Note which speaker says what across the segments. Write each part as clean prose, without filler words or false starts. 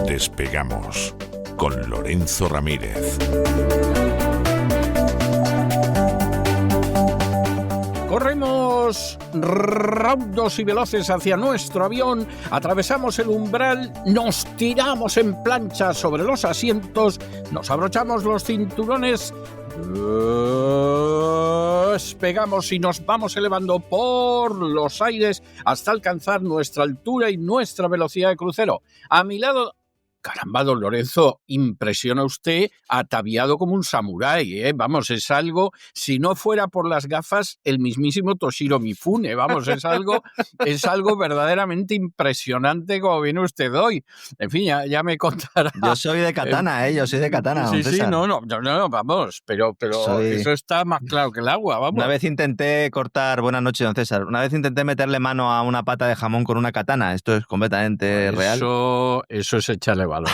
Speaker 1: Despegamos con Lorenzo Ramírez.
Speaker 2: Corremos raudos y veloces hacia nuestro avión, atravesamos el umbral, nos tiramos en plancha sobre los asientos, nos abrochamos los cinturones, despegamos y nos vamos elevando por los aires hasta alcanzar nuestra altura y nuestra velocidad de crucero. A mi lado... Caramba, don Lorenzo, impresiona usted ataviado como un samurái, ¿eh? Vamos, es algo, si no fuera por las gafas, el mismísimo Toshiro Mifune, vamos, es algo verdaderamente impresionante como viene usted hoy. En fin, ya me contará.
Speaker 3: Yo soy de katana, yo soy de katana.
Speaker 2: Sí, no, vamos, pero eso está más claro que el agua, vamos.
Speaker 3: Una vez intenté cortar, buenas noches, don César, una vez intenté meterle mano a una pata de jamón con una katana, esto es completamente real.
Speaker 2: Eso es echarle valor.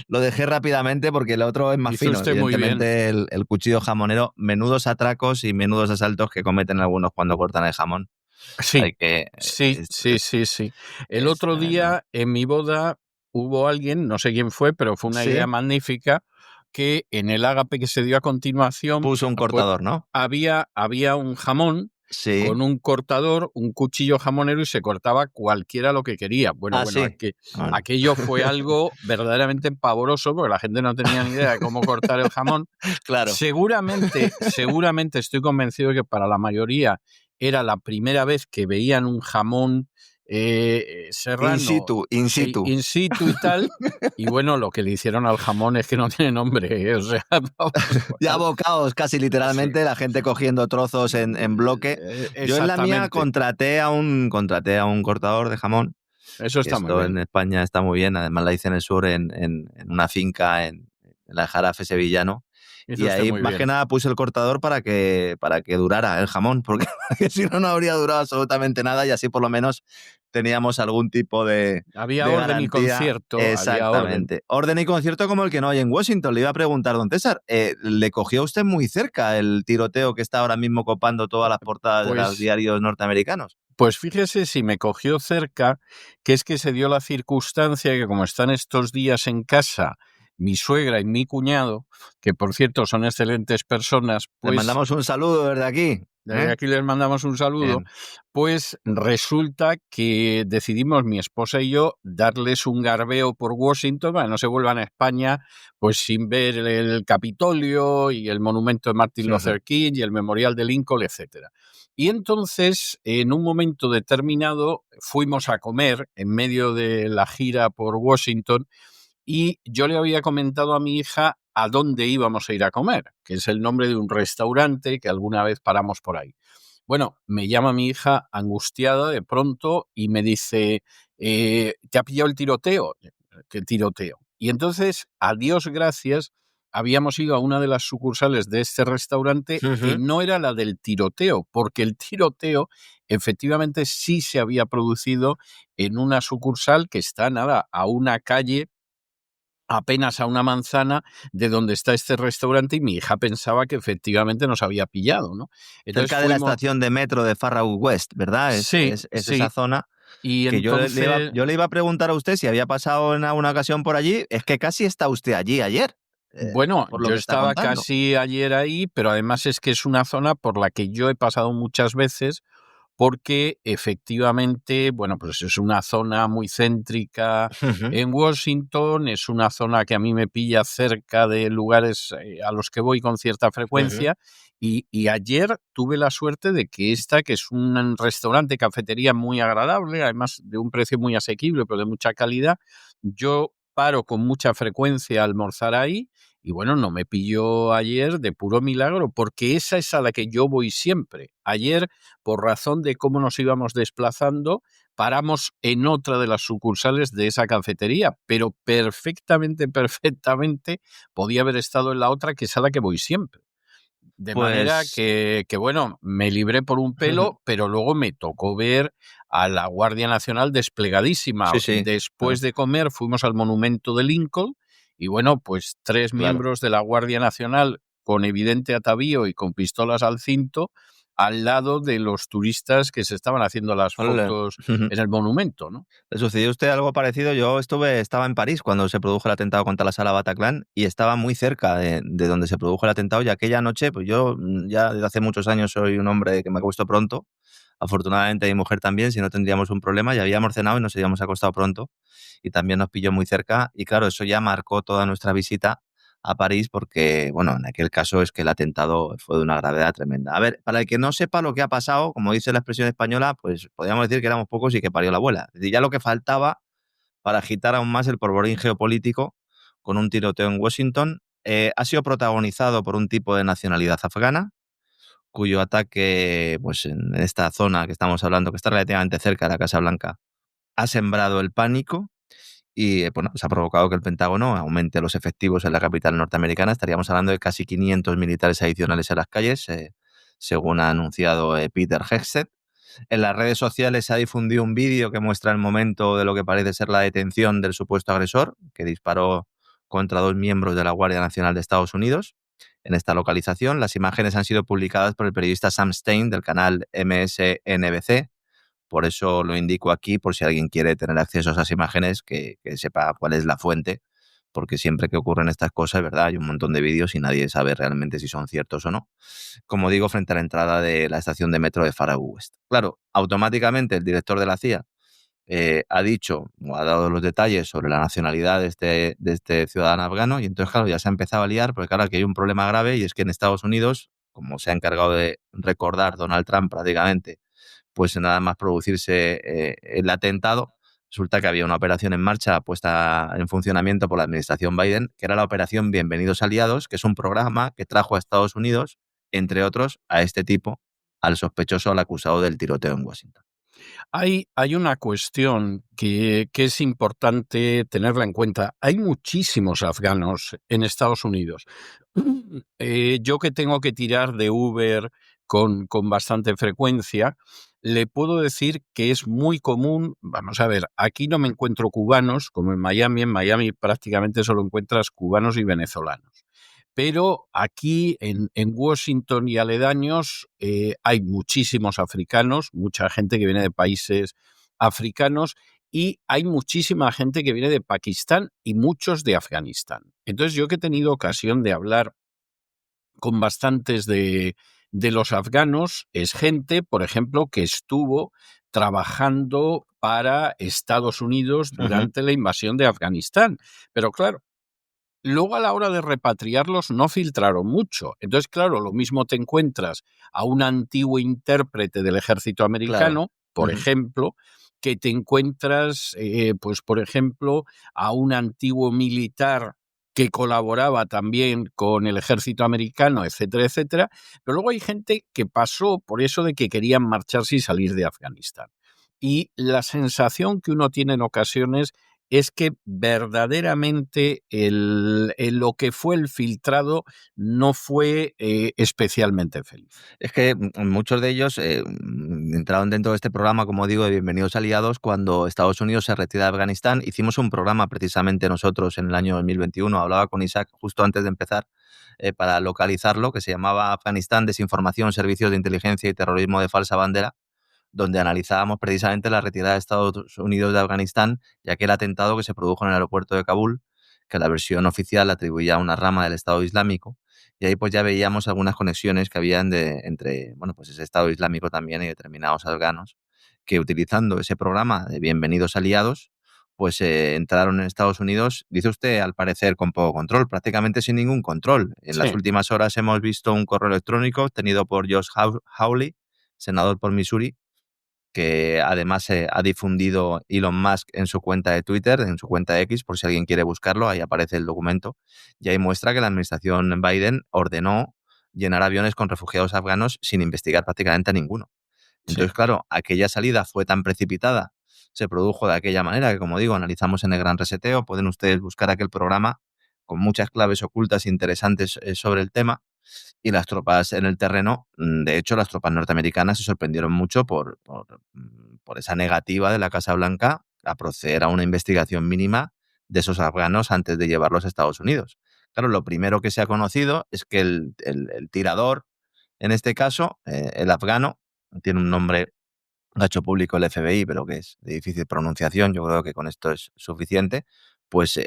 Speaker 3: Lo dejé rápidamente porque el otro es más fino. Evidentemente el cuchillo jamonero, menudos atracos y menudos asaltos que cometen algunos cuando cortan el jamón.
Speaker 2: Sí. El otro día en mi boda hubo alguien, no sé quién fue, pero fue una idea magnífica, que en el ágape que se dio a continuación
Speaker 3: puso un cortador, ¿no?
Speaker 2: Había un jamón. Sí. Con un cortador, un cuchillo jamonero y se cortaba cualquiera lo que quería. Aquello fue algo verdaderamente pavoroso porque la gente no tenía ni idea de cómo cortar el jamón.
Speaker 3: Claro.
Speaker 2: Seguramente estoy convencido de que para la mayoría era la primera vez que veían un jamón serrano.
Speaker 3: In situ
Speaker 2: y tal. Y bueno, lo que le hicieron al jamón es que no tiene nombre, o sea...
Speaker 3: Ya bocados, casi literalmente, sí. La gente cogiendo trozos en bloque. Yo en la mía contraté a un cortador de jamón.
Speaker 2: Eso está muy bien.
Speaker 3: En España está muy bien, además la hice en el sur, en una finca en el Jarafe sevillano.
Speaker 2: Eso
Speaker 3: y ahí más que nada puse el cortador para que durara el jamón, porque si no habría durado absolutamente nada y así por lo menos teníamos algún tipo de
Speaker 2: Había
Speaker 3: de
Speaker 2: orden
Speaker 3: garantía.
Speaker 2: Y concierto.
Speaker 3: Exactamente. Orden y concierto como el que no hay en Washington. Le iba a preguntar, don César, ¿le cogió a usted muy cerca el tiroteo que está ahora mismo copando todas las portadas de los diarios norteamericanos?
Speaker 2: Pues fíjese si me cogió cerca, que es que se dio la circunstancia que como están estos días en casa mi suegra y mi cuñado, que por cierto son excelentes personas, pues...
Speaker 3: Les mandamos un saludo desde aquí.
Speaker 2: Desde aquí les mandamos un saludo. Bien. Pues resulta que decidimos, mi esposa y yo, darles un garbeo por Washington para que no se vuelvan a España pues sin ver el Capitolio y el monumento de Martin Luther King y el memorial de Lincoln, etcétera. Y entonces, en un momento determinado, fuimos a comer en medio de la gira por Washington y yo le había comentado a mi hija a dónde íbamos a ir a comer, que es el nombre de un restaurante que alguna vez paramos por ahí. Bueno, me llama mi hija angustiada de pronto y me dice, ¿te ha pillado el tiroteo? ¿Qué tiroteo? Y entonces, a Dios gracias, habíamos ido a una de las sucursales de este restaurante que no era la del tiroteo, porque el tiroteo efectivamente sí se había producido en una sucursal que está a una calle, apenas a una manzana de donde está este restaurante, y mi hija pensaba que efectivamente nos había pillado, ¿no?
Speaker 3: Entonces, cerca de la estación de metro de Farragut West, ¿verdad? Es esa zona.
Speaker 2: Y
Speaker 3: que
Speaker 2: entonces...
Speaker 3: yo le iba a preguntar a usted si había pasado en alguna ocasión por allí. Es que casi está usted allí ayer.
Speaker 2: Bueno, yo estaba casi ayer ahí, pero además es que es una zona por la que yo he pasado muchas veces, porque efectivamente, bueno, pues es una zona muy céntrica en Washington, es una zona que a mí me pilla cerca de lugares a los que voy con cierta frecuencia, y ayer tuve la suerte de que que es un restaurante, cafetería muy agradable, además de un precio muy asequible, pero de mucha calidad, yo paro con mucha frecuencia a almorzar ahí, y bueno, no me pilló ayer de puro milagro, porque esa es a la que yo voy siempre. Ayer, por razón de cómo nos íbamos desplazando, paramos en otra de las sucursales de esa cafetería, pero perfectamente podía haber estado en la otra, que es a la que voy siempre. De manera
Speaker 3: Pues
Speaker 2: que, bueno, me libré por un pelo, pero luego me tocó ver a la Guardia Nacional desplegadísima.
Speaker 3: sí,
Speaker 2: Después
Speaker 3: claro,
Speaker 2: de comer fuimos al monumento de Lincoln y, bueno, pues 3
Speaker 3: claro.
Speaker 2: miembros de la Guardia Nacional con evidente atavío y con pistolas al cinto al lado de los turistas que se estaban haciendo las
Speaker 3: Órale.
Speaker 2: fotos en el monumento, ¿no?
Speaker 3: ¿Le sucedió a usted algo parecido? Yo estaba en París cuando se produjo el atentado contra la sala Bataclan y estaba muy cerca de donde se produjo el atentado, y aquella noche, pues yo ya desde hace muchos años soy un hombre que me acuesto pronto. Afortunadamente mi mujer también, si no tendríamos un problema, ya habíamos cenado y nos habíamos acostado pronto, y también nos pilló muy cerca, y claro, eso ya marcó toda nuestra visita a París porque, bueno, en aquel caso es que el atentado fue de una gravedad tremenda. A ver, para el que no sepa lo que ha pasado, como dice la expresión española, pues podríamos decir que éramos pocos y que parió la abuela. Es decir, ya lo que faltaba para agitar aún más el polvorín geopolítico con un tiroteo en Washington, ha sido protagonizado por un tipo de nacionalidad afgana, cuyo ataque, pues en esta zona que estamos hablando, que está relativamente cerca de la Casa Blanca, ha sembrado el pánico y, bueno, se ha provocado que el Pentágono aumente los efectivos en la capital norteamericana. Estaríamos hablando de casi 500 militares adicionales en las calles, según ha anunciado Peter Hegseth. En las redes sociales se ha difundido un vídeo que muestra el momento de lo que parece ser la detención del supuesto agresor, que disparó contra 2 miembros de la Guardia Nacional de Estados Unidos. En esta localización, las imágenes han sido publicadas por el periodista Sam Stein del canal MSNBC. Por eso lo indico aquí, por si alguien quiere tener acceso a esas imágenes, que sepa cuál es la fuente, porque siempre que ocurren estas cosas, ¿verdad? Hay un montón de vídeos y nadie sabe realmente si son ciertos o no. Como digo, frente a la entrada de la estación de metro de Farragut West. Claro, automáticamente el director de la CIA ha dicho, o ha dado los detalles sobre la nacionalidad de este ciudadano afgano, y entonces, claro, ya se ha empezado a liar, porque claro, aquí hay un problema grave, y es que en Estados Unidos, como se ha encargado de recordar Donald Trump prácticamente, pues nada más producirse el atentado, resulta que había una operación en marcha puesta en funcionamiento por la administración Biden, que era la operación Bienvenidos Aliados, que es un programa que trajo a Estados Unidos, entre otros, a este tipo, al sospechoso, al acusado del tiroteo en Washington.
Speaker 2: Hay una cuestión que es importante tenerla en cuenta. Hay muchísimos afganos en Estados Unidos. Yo, que tengo que tirar de Uber con bastante frecuencia, le puedo decir que es muy común. Vamos a ver, aquí no me encuentro cubanos, como en Miami prácticamente solo encuentras cubanos y venezolanos. Pero aquí en Washington y aledaños hay muchísimos africanos, mucha gente que viene de países africanos, y hay muchísima gente que viene de Pakistán y muchos de Afganistán. Entonces, yo, que he tenido ocasión de hablar con bastantes de los afganos, es gente, por ejemplo, que estuvo trabajando para Estados Unidos
Speaker 3: Ujú.
Speaker 2: durante la invasión de Afganistán. Pero claro, luego, a la hora de repatriarlos, no filtraron mucho. Entonces, claro, lo mismo te encuentras a un antiguo intérprete del ejército
Speaker 3: Claro.
Speaker 2: americano, por
Speaker 3: Ujú.
Speaker 2: ejemplo, que te encuentras, pues, por ejemplo, a un antiguo militar que colaboraba también con el ejército americano, etcétera, etcétera. Pero luego hay gente que pasó por eso de que querían marcharse y salir de Afganistán. Y la sensación que uno tiene en ocasiones es que verdaderamente lo que fue el filtrado no fue especialmente feliz.
Speaker 3: Es que muchos de ellos entraron dentro de este programa, como digo, de Bienvenidos Aliados, cuando Estados Unidos se retira de Afganistán. Hicimos un programa precisamente nosotros en el año 2021, hablaba con Isaac justo antes de empezar, para localizarlo, que se llamaba Afganistán, Desinformación, Servicios de Inteligencia y Terrorismo de Falsa Bandera, donde analizábamos precisamente la retirada de Estados Unidos de Afganistán y aquel atentado que se produjo en el aeropuerto de Kabul, que la versión oficial atribuía a una rama del Estado Islámico. Y ahí pues ya veíamos algunas conexiones que habían entre, bueno, pues ese Estado Islámico también y determinados afganos, que utilizando ese programa de Bienvenidos Aliados, pues entraron en Estados Unidos, dice usted, al parecer con poco control, prácticamente sin ningún control. En las
Speaker 2: Sí.
Speaker 3: últimas horas hemos visto un correo electrónico obtenido por Josh Hawley, senador por Missouri, que además ha difundido Elon Musk en su cuenta de Twitter, en su cuenta X, por si alguien quiere buscarlo, ahí aparece el documento, y ahí muestra que la administración Biden ordenó llenar aviones con refugiados afganos sin investigar prácticamente a ninguno.
Speaker 2: Sí.
Speaker 3: Entonces, claro, aquella salida fue tan precipitada se produjo de aquella manera, que como digo, analizamos en el Gran Reseteo. Pueden ustedes buscar aquel programa con muchas claves ocultas interesantes sobre el tema. Y las tropas en el terreno, de hecho, las tropas norteamericanas se sorprendieron mucho por esa negativa de la Casa Blanca a proceder a una investigación mínima de esos afganos antes de llevarlos a Estados Unidos. Claro, lo primero que se ha conocido es que el tirador, en este caso, el afgano, tiene un nombre, lo ha hecho público el FBI, pero que es de difícil pronunciación, yo creo que con esto es suficiente, pues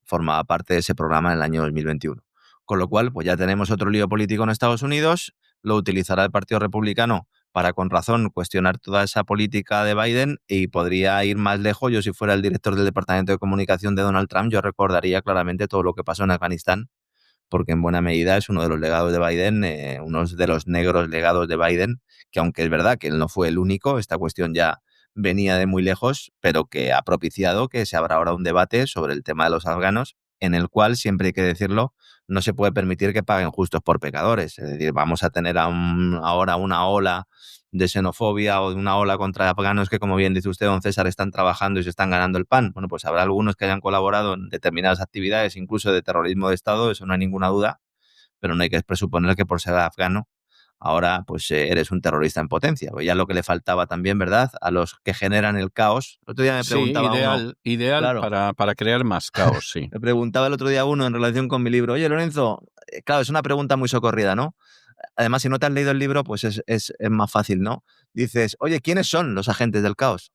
Speaker 3: formaba parte de ese programa en el año 2021. Con lo cual, pues ya tenemos otro lío político en Estados Unidos, lo utilizará el Partido Republicano para, con razón, cuestionar toda esa política de Biden y podría ir más lejos. Yo, si fuera el director del Departamento de Comunicación de Donald Trump, yo recordaría claramente todo lo que pasó en Afganistán, porque en buena medida es uno de los legados de Biden, uno de los negros legados de Biden, que aunque es verdad que él no fue el único, esta cuestión ya venía de muy lejos, pero que ha propiciado que se abra ahora un debate sobre el tema de los afganos, en el cual, siempre hay que decirlo, no se puede permitir que paguen justos por pecadores. Es decir, vamos a tener ahora una ola de xenofobia o de una ola contra afganos que, como bien dice usted, don César, están trabajando y se están ganando el pan. Bueno, pues habrá algunos que hayan colaborado en determinadas actividades, incluso de terrorismo de Estado, eso no hay ninguna duda, pero no hay que presuponer que por ser afgano ahora pues eres un terrorista en potencia. Pues ya lo que le faltaba también, ¿verdad?, a los que generan el caos. El otro día me preguntaba
Speaker 2: ideal
Speaker 3: claro,
Speaker 2: para crear más caos, sí.
Speaker 3: me preguntaba el otro día uno en relación con mi libro: oye, Lorenzo, claro, es una pregunta muy socorrida, ¿no? Además, si no te has leído el libro, pues es más fácil, ¿no? Dices, oye, ¿quiénes son los agentes del caos?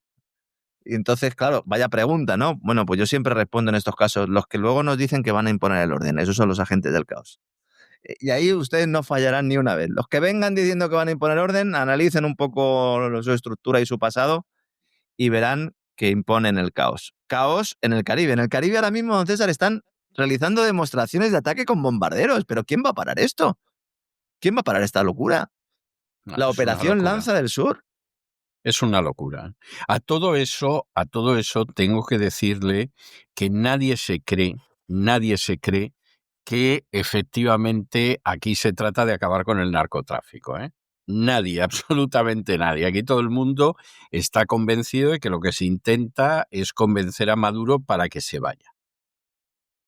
Speaker 3: Y entonces, claro, vaya pregunta, ¿no? Bueno, pues yo siempre respondo en estos casos: los que luego nos dicen que van a imponer el orden, esos son los agentes del caos. Y ahí ustedes no fallarán ni una vez. Los que vengan diciendo que van a imponer orden, analicen un poco su estructura y su pasado y verán que imponen el caos. Caos en el Caribe. En el Caribe ahora mismo, don César, están realizando demostraciones de ataque con bombarderos. ¿Pero quién va a parar esto? ¿Quién va a parar esta locura?
Speaker 2: No,
Speaker 3: La
Speaker 2: es una
Speaker 3: Operación
Speaker 2: locura.
Speaker 3: Lanza del Sur.
Speaker 2: Es una locura. A todo eso tengo que decirle que nadie se cree que efectivamente aquí se trata de acabar con el narcotráfico, ¿eh? Nadie, absolutamente nadie. Aquí todo el mundo está convencido de que lo que se intenta es convencer a Maduro para que se vaya.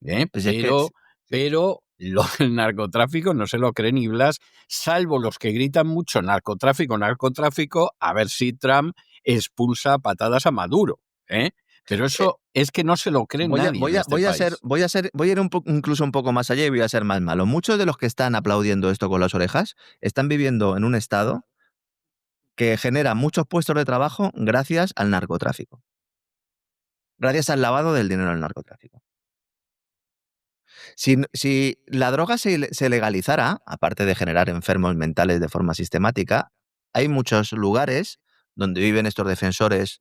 Speaker 3: Pues es que,
Speaker 2: Pero lo del narcotráfico no se lo cree ni Blas, salvo los que gritan mucho narcotráfico, narcotráfico, a ver si Trump expulsa a patadas a Maduro, ¿eh? Pero eso es que no se lo cree nadie en este país.
Speaker 3: voy a ir incluso un poco más allá y voy a ser más malo. Muchos de los que están aplaudiendo esto con las orejas están viviendo en un estado que genera muchos puestos de trabajo gracias al narcotráfico. Gracias al lavado del dinero del narcotráfico. Si la droga se legalizara, aparte de generar enfermos mentales de forma sistemática, hay muchos lugares donde viven estos defensores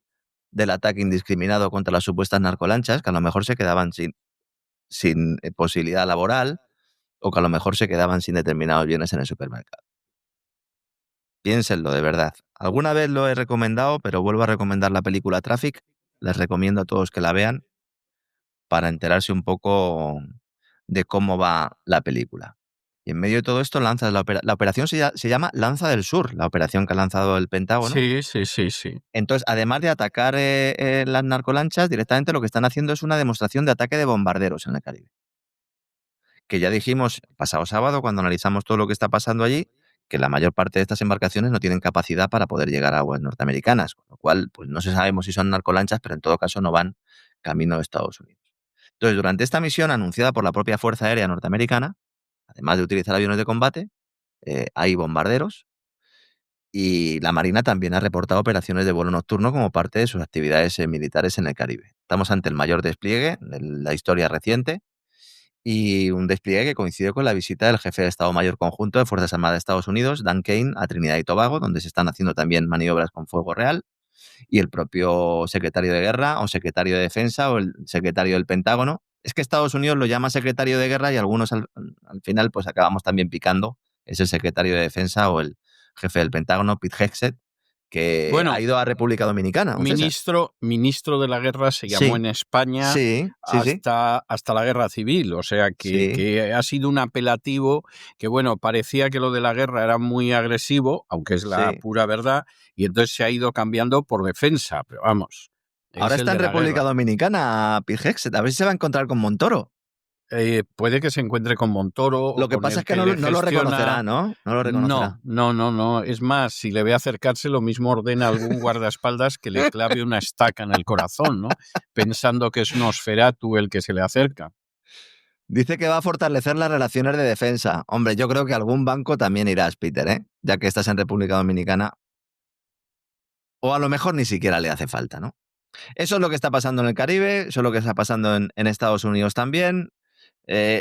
Speaker 3: del ataque indiscriminado contra las supuestas narcolanchas, que a lo mejor se quedaban sin posibilidad laboral, o que a lo mejor se quedaban sin determinados bienes en el supermercado. Piénsenlo, de verdad. Alguna vez lo he recomendado, pero vuelvo a recomendar la película Traffic. Les recomiendo a todos que la vean para enterarse un poco de cómo va la película. Y en medio de todo esto lanzas la operación se llama Lanza del Sur, la operación que ha lanzado el Pentágono.
Speaker 2: Sí.
Speaker 3: Entonces, además de atacar las narcolanchas, directamente lo que están haciendo es una demostración de ataque de bombarderos en el Caribe. Que ya dijimos pasado sábado, cuando analizamos todo lo que está pasando allí, que la mayor parte de estas embarcaciones no tienen capacidad para poder llegar a aguas norteamericanas, con lo cual pues no sabemos si son narcolanchas, pero en todo caso no van camino de Estados Unidos. Entonces, durante esta misión anunciada por la propia Fuerza Aérea Norteamericana, además de utilizar aviones de combate, hay bombarderos, y la Marina también ha reportado operaciones de vuelo nocturno como parte de sus actividades militares en el Caribe. Estamos ante el mayor despliegue de la historia reciente, y un despliegue que coincide con la visita del jefe de Estado Mayor Conjunto de Fuerzas Armadas de Estados Unidos, Dan Kane, a Trinidad y Tobago, donde se están haciendo también maniobras con fuego real, y el propio secretario de Guerra o secretario de Defensa o el secretario del Pentágono. Es que Estados Unidos lo llama secretario de Guerra y algunos al final pues acabamos también picando. Es el secretario de Defensa o el jefe del Pentágono, Pete Hegseth, que ha ido a República Dominicana.
Speaker 2: Ministro de la Guerra se llamó en España hasta la Guerra Civil, o sea que ha sido un apelativo que, bueno, parecía que lo de la guerra era muy agresivo, aunque es la pura verdad, y entonces se ha ido cambiando por defensa, pero vamos,
Speaker 3: Ahora
Speaker 2: es el
Speaker 3: está en
Speaker 2: de la
Speaker 3: República
Speaker 2: guerra.
Speaker 3: Dominicana, Pijexet. A ver si se va a encontrar con Montoro.
Speaker 2: Puede que se encuentre con Montoro o
Speaker 3: Lo que
Speaker 2: con
Speaker 3: pasa es
Speaker 2: el
Speaker 3: que
Speaker 2: que
Speaker 3: no,
Speaker 2: le
Speaker 3: no lo reconocerá,
Speaker 2: gestiona.
Speaker 3: ¿no? No lo
Speaker 2: No,
Speaker 3: reconocerá.
Speaker 2: no, no, no. Es más, si le ve acercarse, lo mismo ordena a algún guardaespaldas que le clave una estaca en el corazón, ¿no? Pensando que es Nosferatu el que se le acerca.
Speaker 3: Dice que va a fortalecer las relaciones de defensa. Hombre, yo creo que algún banco también irás, Peter, ¿eh? Ya que estás en República Dominicana. O a lo mejor ni siquiera le hace falta, ¿no? Eso es lo que está pasando en el Caribe, eso es lo que está pasando en Estados Unidos también.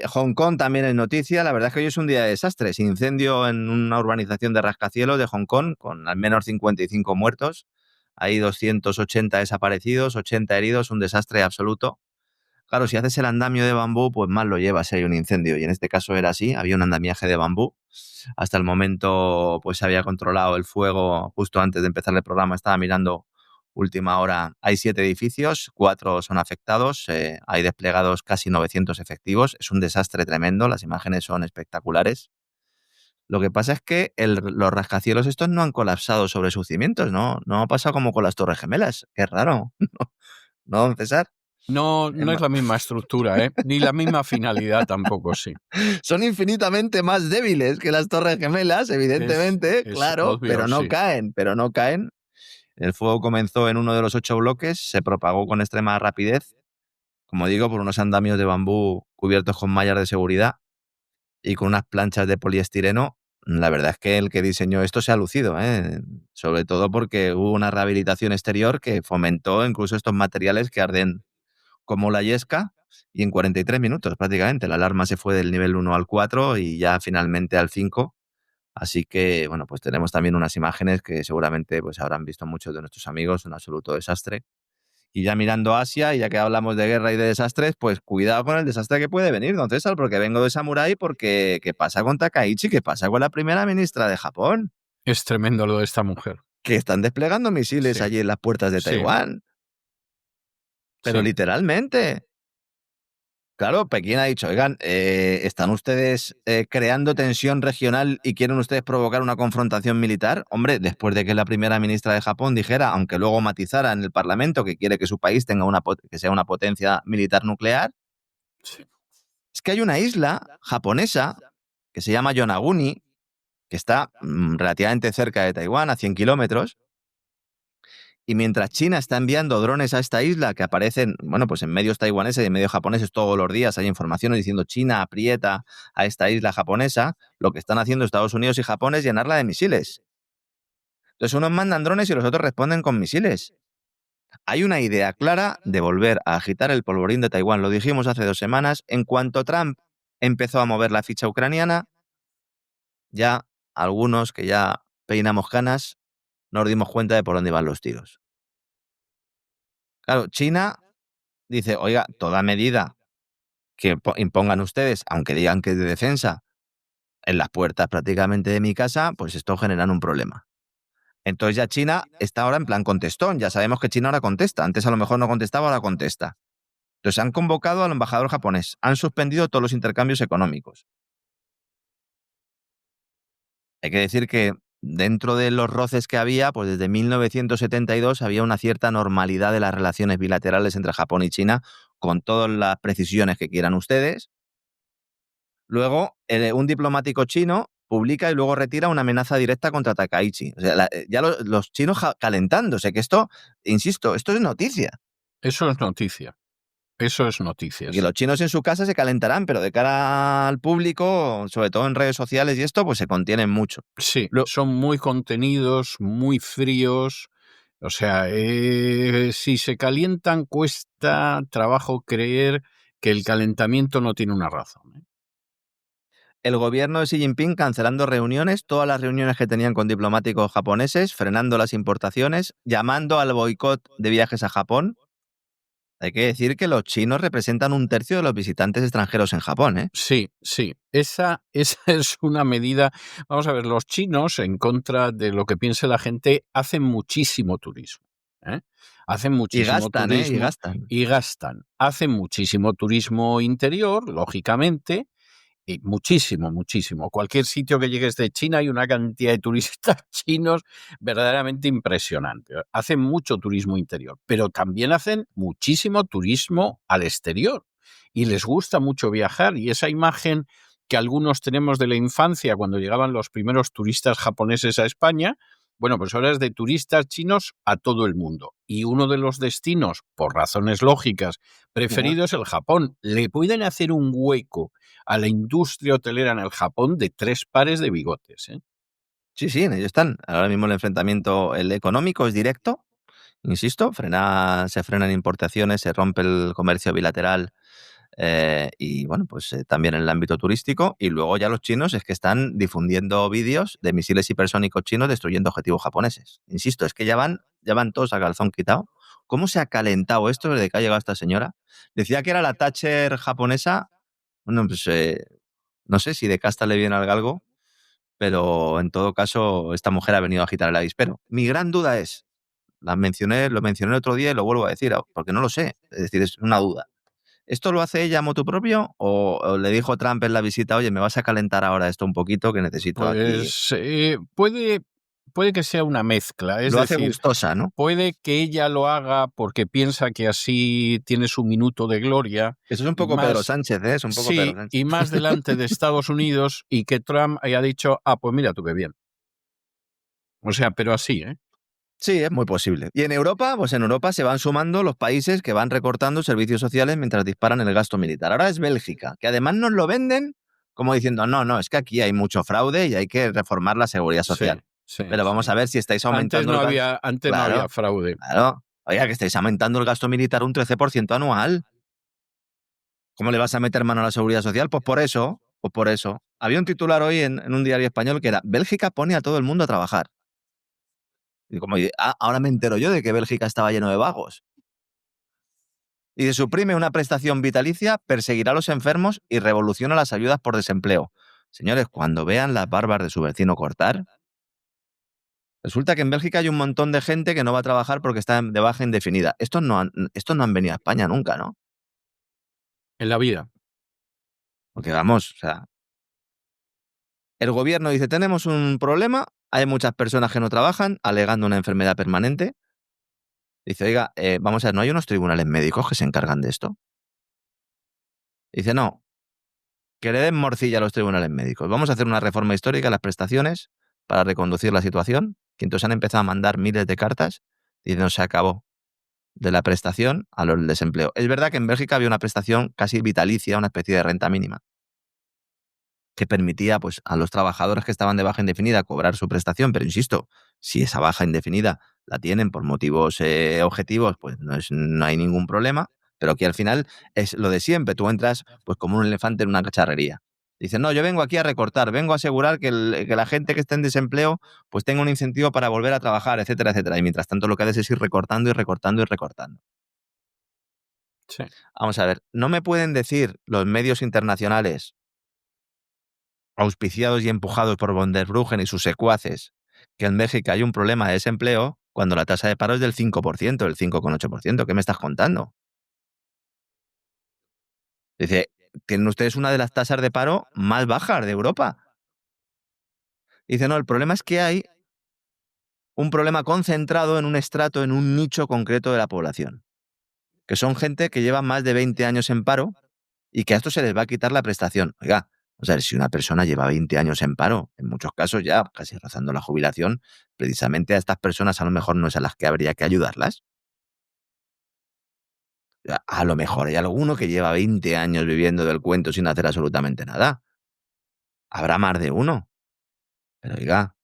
Speaker 3: Hong Kong también es noticia. La verdad es que hoy es un día de desastres. Incendio en una urbanización de rascacielos de Hong Kong con al menos 55 muertos. Hay 280 desaparecidos, 80 heridos, un desastre absoluto. Claro, si haces el andamio de bambú, pues mal lo llevas si hay un incendio. Y en este caso era así, había un andamiaje de bambú. Hasta el momento, pues se había controlado el fuego justo antes de empezar el programa. Estaba mirando última hora. Hay 7 edificios, 4 son afectados. Hay desplegados casi 900 efectivos. Es un desastre tremendo. Las imágenes son espectaculares. Lo que pasa es que los rascacielos estos no han colapsado sobre sus cimientos, ¿no? No ha pasado como con las Torres Gemelas. Qué raro. ¿No, don César?
Speaker 2: No, no es la misma estructura, ¿eh? Ni la misma finalidad tampoco, sí.
Speaker 3: Son infinitamente más débiles que las Torres Gemelas, evidentemente,
Speaker 2: Es
Speaker 3: claro,
Speaker 2: obvio,
Speaker 3: pero no
Speaker 2: sí.
Speaker 3: caen, pero no caen. El fuego comenzó en uno de los 8 bloques, se propagó con extrema rapidez, como digo, por unos andamios de bambú cubiertos con mallas de seguridad y con unas planchas de poliestireno. La verdad es que el que diseñó esto se ha lucido, ¿eh? Sobre todo porque hubo una rehabilitación exterior que fomentó incluso estos materiales que arden como la yesca, y en 43 minutos prácticamente. La alarma se fue del nivel 1 al 4 y ya finalmente al 5. Así que, bueno, pues tenemos también unas imágenes que seguramente pues habrán visto muchos de nuestros amigos, un absoluto desastre. Y ya mirando Asia, y ya que hablamos de guerra y de desastres, pues cuidado con el desastre que puede venir, don César, porque vengo de Samurai, porque ¿qué pasa con Takaichi? ¿Qué pasa con la primera ministra de Japón?
Speaker 2: Es tremendo lo de esta mujer.
Speaker 3: Que están desplegando misiles
Speaker 2: Sí,
Speaker 3: allí en las puertas de
Speaker 2: sí,
Speaker 3: Taiwán. Pero
Speaker 2: sí.
Speaker 3: literalmente. Claro, Pekín ha dicho, oigan, ¿están ustedes creando tensión regional y quieren ustedes provocar una confrontación militar? Hombre, después de que la primera ministra de Japón dijera, aunque luego matizara en el Parlamento que quiere que su país tenga que sea una potencia militar nuclear,
Speaker 2: Sí.
Speaker 3: es que hay una isla japonesa que se llama Yonaguni, que está relativamente cerca de Taiwán, a 100 kilómetros. Y mientras China está enviando drones a esta isla que aparecen, bueno, pues en medios taiwaneses y en medios japoneses todos los días hay informaciones diciendo China aprieta a esta isla japonesa, lo que están haciendo Estados Unidos y Japón es llenarla de misiles. Entonces unos mandan drones y los otros responden con misiles. Hay una idea clara de volver a agitar el polvorín de Taiwán. Lo dijimos hace 2 semanas. En cuanto Trump empezó a mover la ficha ucraniana, ya algunos que ya peinamos canas nos dimos cuenta de por dónde iban los tiros. Claro, China dice, oiga, toda medida que impongan ustedes, aunque digan que es de defensa, en las puertas prácticamente de mi casa, pues esto genera un problema. Entonces ya China está ahora en plan contestón. Ya sabemos que China ahora contesta. Antes a lo mejor no contestaba, ahora contesta. Entonces han convocado al embajador japonés. Han suspendido todos los intercambios económicos. Hay que decir que dentro de los roces que había, pues desde 1972 había una cierta normalidad de las relaciones bilaterales entre Japón y China, con todas las precisiones que quieran ustedes. Luego, un diplomático chino publica y luego retira una amenaza directa contra Takaichi. O sea, ya los chinos calentándose, que esto, insisto, esto es noticia.
Speaker 2: Eso es noticia. Eso es noticia.
Speaker 3: Porque los chinos en su casa se calentarán, pero de cara al público, sobre todo en redes sociales y esto, pues se contienen mucho.
Speaker 2: Sí, son muy contenidos, muy fríos. O sea, si se calientan, cuesta trabajo creer que el calentamiento no tiene una razón, ¿eh?
Speaker 3: El gobierno de Xi Jinping cancelando reuniones, todas las reuniones que tenían con diplomáticos japoneses, frenando las importaciones, llamando al boicot de viajes a Japón. Hay que decir que los chinos representan 1/3 de los visitantes extranjeros en Japón, ¿eh?
Speaker 2: Sí, sí. Esa es una medida. Vamos a ver, los chinos, en contra de lo que piense la gente, hacen muchísimo turismo, ¿eh? Hacen muchísimo
Speaker 3: Y
Speaker 2: turismo
Speaker 3: gastan.
Speaker 2: y gastan. Hacen muchísimo turismo interior, lógicamente, Y muchísimo, muchísimo. Cualquier sitio que llegues de China hay una cantidad de turistas chinos verdaderamente impresionante. Hacen mucho turismo interior, pero también hacen muchísimo turismo al exterior. Y les gusta mucho viajar. Y esa imagen que algunos tenemos de la infancia cuando llegaban los primeros turistas japoneses a España, bueno, pues ahora es de turistas chinos a todo el mundo. Y uno de los destinos, por razones lógicas, preferido es el Japón. Le pueden hacer un hueco a la industria hotelera en el Japón de 3 pares de bigotes, ¿eh?
Speaker 3: Sí, sí, en ello están. Ahora mismo el enfrentamiento, el económico es directo, insisto, se frenan importaciones, se rompe el comercio bilateral y bueno, pues también en el ámbito turístico. Y luego ya los chinos es que están difundiendo vídeos de misiles hipersónicos chinos destruyendo objetivos japoneses. Insisto, es que ya van todos a calzón quitado. ¿Cómo se ha calentado esto desde que ha llegado esta señora? Decía que era la Thatcher japonesa. Bueno, pues no sé si de casta le viene al galgo, pero en todo caso esta mujer ha venido a agitar el avispero. Mi gran duda es, lo mencioné el otro día y lo vuelvo a decir, porque no lo sé, es decir, es una duda. ¿Esto lo hace ella a motu propio o le dijo Trump en la visita, oye, me vas a calentar ahora esto un poquito que necesito aquí?
Speaker 2: Pues puede que sea una mezcla, es
Speaker 3: Lo hace
Speaker 2: decir,
Speaker 3: gustosa, ¿no?
Speaker 2: puede que ella lo haga porque piensa que así tiene su minuto de gloria,
Speaker 3: Eso es un
Speaker 2: y
Speaker 3: poco Pedro
Speaker 2: más,
Speaker 3: Sánchez, ¿eh? Es un poco Pedro
Speaker 2: sí,
Speaker 3: Sánchez.
Speaker 2: y más delante de Estados Unidos, y que Trump haya dicho, pues mira tú qué bien. O sea, pero así, ¿eh?
Speaker 3: Sí, es muy posible. Y en Europa, pues en Europa se van sumando los países que van recortando servicios sociales mientras disparan el gasto militar. Ahora es Bélgica, que además nos lo venden como diciendo, no, es que aquí hay mucho fraude y hay que reformar la seguridad
Speaker 2: Sí,
Speaker 3: social.
Speaker 2: sí,
Speaker 3: Pero vamos
Speaker 2: sí.
Speaker 3: a ver si estáis
Speaker 2: Antes
Speaker 3: aumentando
Speaker 2: no
Speaker 3: el gasto.
Speaker 2: había, antes no había fraude.
Speaker 3: Claro. Oiga, que estáis aumentando el gasto militar un 13% anual. ¿Cómo le vas a meter mano a la seguridad social? Pues por eso, pues por eso. Había un titular hoy en un diario español que era Bélgica pone a todo el mundo a trabajar. Y como, ahora me entero yo de que Bélgica estaba lleno de vagos. Y se suprime una prestación vitalicia, perseguirá a los enfermos y revoluciona las ayudas por desempleo. Señores, cuando vean las barbas de su vecino cortar, resulta que en Bélgica hay un montón de gente que no va a trabajar porque está de baja indefinida. Estos no han venido a España nunca, ¿no?
Speaker 2: En la vida.
Speaker 3: Porque vamos, o sea, el gobierno dice, tenemos un problema, hay muchas personas que no trabajan, alegando una enfermedad permanente. Dice, oiga, vamos a ver, ¿no hay unos tribunales médicos que se encargan de esto? Dice, no, que le den morcilla a los tribunales médicos. Vamos a hacer una reforma histórica de las prestaciones para reconducir la situación, que entonces han empezado a mandar miles de cartas diciendo se acabó de la prestación a los del desempleo. Es verdad que en Bélgica había una prestación casi vitalicia, una especie de renta mínima, que permitía pues, a los trabajadores que estaban de baja indefinida cobrar su prestación, pero insisto, si esa baja indefinida la tienen por motivos objetivos, pues no hay ningún problema, pero aquí al final es lo de siempre, tú entras pues como un elefante en una cacharrería. Dicen, no, yo vengo aquí a recortar, vengo a asegurar que la gente que esté en desempleo pues tenga un incentivo para volver a trabajar, etcétera, etcétera. Y mientras tanto lo que haces es ir recortando y recortando y recortando.
Speaker 2: Sí.
Speaker 3: Vamos a ver, no me pueden decir los medios internacionales auspiciados y empujados por von der Bruggen y sus secuaces, que en México hay un problema de desempleo cuando la tasa de paro es del 5%, el 5,8%. ¿Qué me estás contando? Dice, tienen ustedes una de las tasas de paro más bajas de Europa. Dice, no, el problema es que hay un problema concentrado en un estrato, en un nicho concreto de la población, que son gente que lleva más de 20 años en paro y que a esto se les va a quitar la prestación. Oiga, o sea, si una persona lleva 20 años en paro, en muchos casos ya casi rozando la jubilación, precisamente a estas personas a lo mejor no es a las que habría que ayudarlas. A lo mejor hay alguno que lleva 20 años viviendo del cuento sin hacer absolutamente nada. Habrá más de uno. Pero oiga,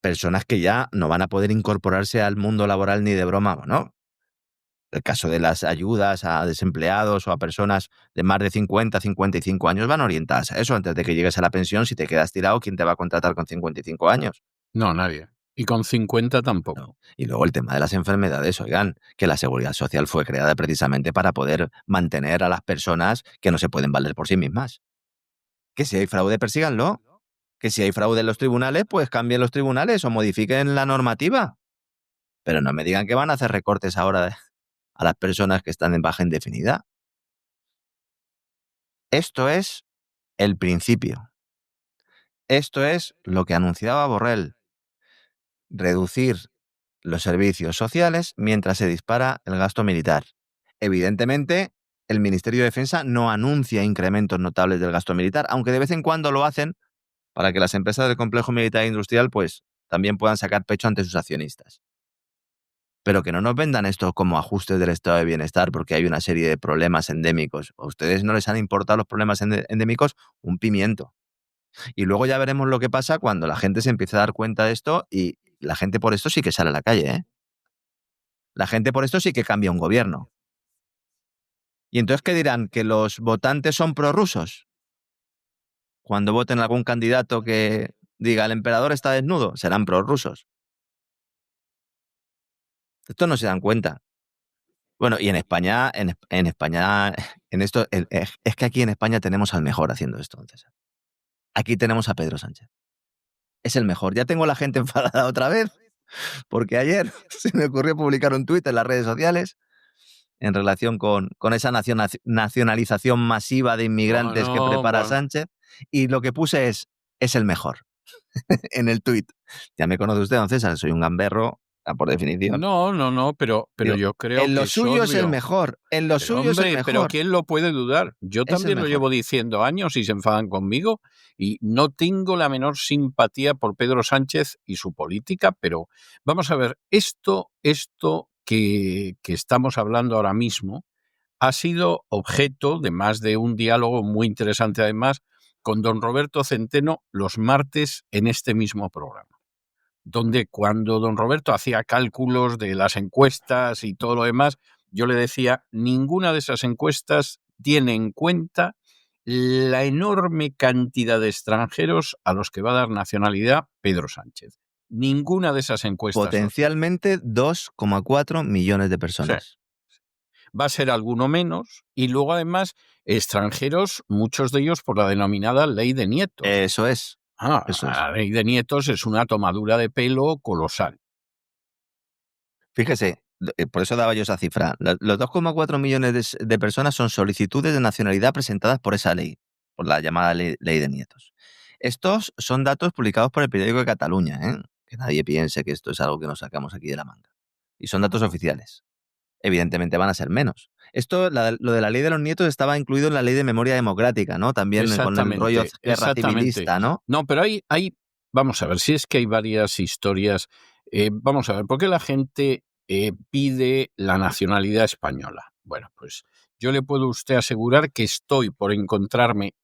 Speaker 3: personas que ya no van a poder incorporarse al mundo laboral ni de broma, ¿no? El caso de las ayudas a desempleados o a personas de más de 50, 55 años van orientadas a eso. Antes de que llegues a la pensión, si te quedas tirado, ¿quién te va a contratar con 55 años?
Speaker 2: No, nadie. Y con 50 tampoco.
Speaker 3: No. Y luego el tema de las enfermedades, oigan, que la seguridad social fue creada precisamente para poder mantener a las personas que no se pueden valer por sí mismas. Que si hay fraude, persíganlo. Que si hay fraude en los tribunales, pues cambien los tribunales o modifiquen la normativa. Pero no me digan que van a hacer recortes ahora a las personas que están en baja indefinida. Esto es el principio. Esto es lo que anunciaba Borrell. Reducir los servicios sociales mientras se dispara el gasto militar. Evidentemente, el Ministerio de Defensa no anuncia incrementos notables del gasto militar, aunque de vez en cuando lo hacen para que las empresas del complejo militar e industrial pues también puedan sacar pecho ante sus accionistas. Pero que no nos vendan esto como ajustes del estado de bienestar porque hay una serie de problemas endémicos. ¿A ustedes no les han importado los problemas endémicos? Un pimiento. Y luego ya veremos lo que pasa cuando la gente se empiece a dar cuenta de esto y la gente por esto sí que sale a la calle, ¿eh? La gente por esto sí que cambia un gobierno. ¿Y entonces qué dirán? ¿Que los votantes son prorrusos? Cuando voten a algún candidato que diga el emperador está desnudo, serán prorrusos. Esto no se dan cuenta. Bueno, y en España, en España, en esto, es que aquí en España tenemos al mejor haciendo esto, César. Aquí tenemos a Pedro Sánchez. Es el mejor. Ya tengo la gente enfadada otra vez, porque ayer se me ocurrió publicar un tuit en las redes sociales en relación con esa nacionalización masiva de inmigrantes que prepara Sánchez, y lo que puse es el mejor, en el tuit. Ya me conoce usted, don César, soy un gamberro, por definición.
Speaker 2: No, pero digo, yo creo
Speaker 3: en lo suyo es el mejor, en lo suyo es el mejor.
Speaker 2: Pero ¿quién lo puede dudar? Yo también lo llevo diciendo años y se enfadan conmigo y no tengo la menor simpatía por Pedro Sánchez y su política, pero vamos a ver, esto que estamos hablando ahora mismo ha sido objeto de más de un diálogo muy interesante además con don Roberto Centeno los martes en este mismo programa, donde cuando don Roberto hacía cálculos de las encuestas y todo lo demás, yo le decía, ninguna de esas encuestas tiene en cuenta la enorme cantidad de extranjeros a los que va a dar nacionalidad Pedro Sánchez. Ninguna de esas encuestas.
Speaker 3: Potencialmente 2,4 millones de personas.
Speaker 2: Sí. Va a ser alguno menos y luego además extranjeros, muchos de ellos por la denominada ley de nietos.
Speaker 3: Eso es.
Speaker 2: La ley de nietos es una tomadura de pelo colosal.
Speaker 3: Fíjese, por eso daba yo esa cifra. Los 2,4 millones de personas son solicitudes de nacionalidad presentadas por esa ley, por la llamada ley de nietos. Estos son datos publicados por el periódico de Cataluña, ¿eh? Que nadie piense que esto es algo que nos sacamos aquí de la manga. Y son datos oficiales. Evidentemente van a ser menos. Esto, lo de la ley de los nietos estaba incluido en la ley de memoria democrática, ¿no? También con el rollo guerra civilista, ¿no?
Speaker 2: No, pero hay, vamos a ver, si es que hay varias historias. Vamos a ver, ¿por qué la gente pide la nacionalidad española? Bueno, pues yo le puedo a usted asegurar que estoy por encontrarme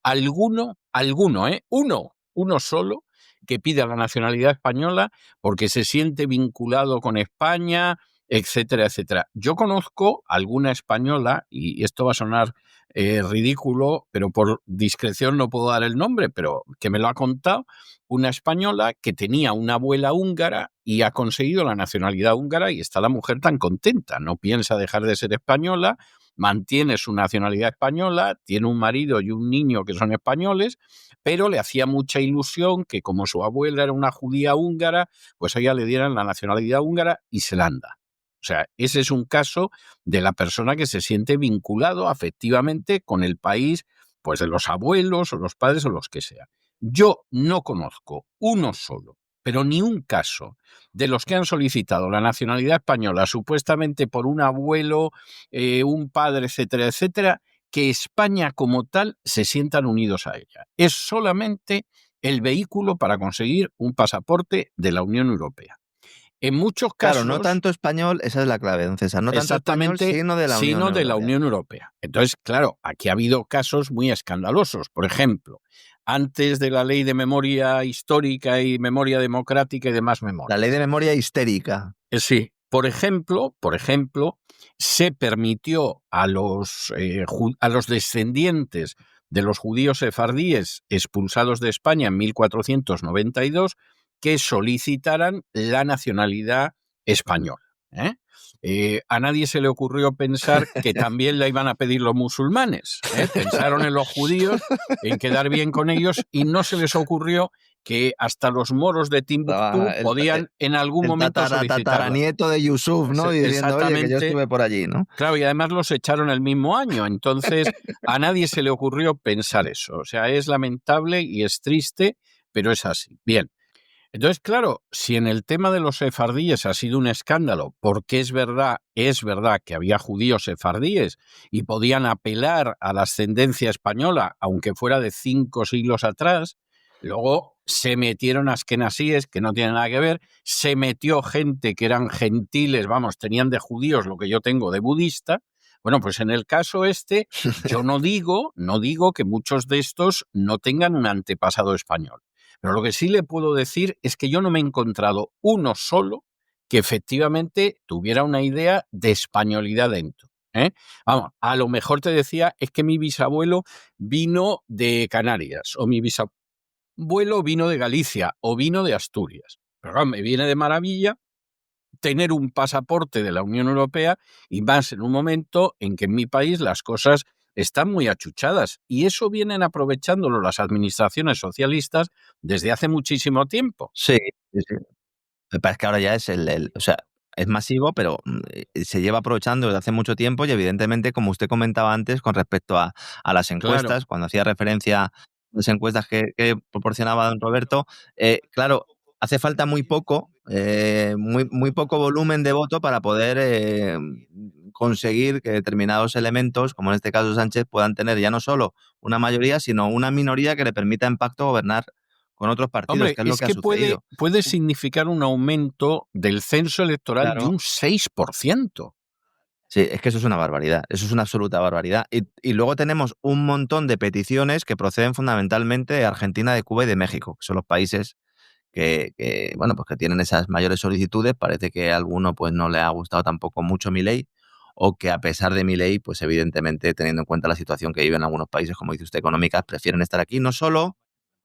Speaker 2: uno solo, que pida la nacionalidad española porque se siente vinculado con España, etcétera, etcétera. Yo conozco alguna española, y esto va a sonar ridículo, pero por discreción no puedo dar el nombre, pero que me lo ha contado, una española que tenía una abuela húngara y ha conseguido la nacionalidad húngara y está la mujer tan contenta, no piensa dejar de ser española, mantiene su nacionalidad española, tiene un marido y un niño que son españoles, pero le hacía mucha ilusión que como su abuela era una judía húngara, pues a ella le dieran la nacionalidad húngara y se la anda. O sea, ese es un caso de la persona que se siente vinculado afectivamente con el país, pues de los abuelos o los padres o los que sea. Yo no conozco uno solo, pero ni un caso de los que han solicitado la nacionalidad española supuestamente por un abuelo, un padre, etcétera, etcétera, que España como tal se sientan unidos a ella. Es solamente el vehículo para conseguir un pasaporte de la Unión Europea. En muchos casos...
Speaker 3: Claro, no tanto español, esa es la clave, don César. No tanto español, sino de la Unión
Speaker 2: Europea. Entonces, claro, aquí ha habido casos muy escandalosos. Por ejemplo, antes de la ley de memoria histórica y memoria democrática y demás memoria.
Speaker 3: La ley de memoria histérica.
Speaker 2: Sí. Por ejemplo, se permitió a los descendientes de los judíos sefardíes expulsados de España en 1492 que solicitaran la nacionalidad española. A nadie se le ocurrió pensar que también la iban a pedir los musulmanes. Pensaron en los judíos, en quedar bien con ellos, y no se les ocurrió que hasta los moros de Timbuktu podían en algún momento solicitarlo.
Speaker 3: Tataranieto de Yusuf, ¿no? Diciendo, oye, que yo estuve por allí, ¿no?
Speaker 2: Claro, y además los echaron el mismo año, entonces a nadie se le ocurrió pensar eso. O sea, es lamentable y es triste, pero es así. Bien. Entonces, claro, si en el tema de los sefardíes ha sido un escándalo, porque es verdad que había judíos sefardíes y podían apelar a la ascendencia española, aunque fuera de 5 siglos atrás, luego se metieron askenasíes, que no tienen nada que ver, se metió gente que eran gentiles, vamos, tenían de judíos lo que yo tengo de budista. Bueno, pues en el caso este, yo no digo que muchos de estos no tengan un antepasado español. Pero lo que sí le puedo decir es que yo no me he encontrado uno solo que efectivamente tuviera una idea de españolidad dentro. Vamos, a lo mejor te decía, es que mi bisabuelo vino de Canarias, o mi bisabuelo vino de Galicia, o vino de Asturias. Pero claro, me viene de maravilla tener un pasaporte de la Unión Europea y más en un momento en que en mi país las cosas están muy achuchadas y eso vienen aprovechándolo las administraciones socialistas desde hace muchísimo tiempo.
Speaker 3: Sí, sí, sí. Me parece que ahora ya es o sea, es masivo, pero se lleva aprovechando desde hace mucho tiempo y evidentemente, como usted comentaba antes, con respecto a las encuestas,
Speaker 2: Claro.
Speaker 3: cuando hacía referencia a las encuestas que proporcionaba don Roberto, claro, hace falta muy poco, muy poco volumen de voto para poder conseguir que determinados elementos, como en este caso Sánchez, puedan tener ya no solo una mayoría, sino una minoría que le permita en pacto gobernar con otros partidos,
Speaker 2: Hombre,
Speaker 3: que es lo que ha sucedido.
Speaker 2: puede significar un aumento del censo electoral de
Speaker 3: Claro.
Speaker 2: un 6%.
Speaker 3: Sí, es que eso es una barbaridad, eso es una absoluta barbaridad. Y luego tenemos un montón de peticiones que proceden fundamentalmente de Argentina, de Cuba y de México, que son los países bueno, pues que tienen esas mayores solicitudes. Parece que a alguno pues no le ha gustado tampoco mucho Milei, o que a pesar de Milei, pues evidentemente, teniendo en cuenta la situación que viven algunos países, como dice usted, económicas, prefieren estar aquí no solo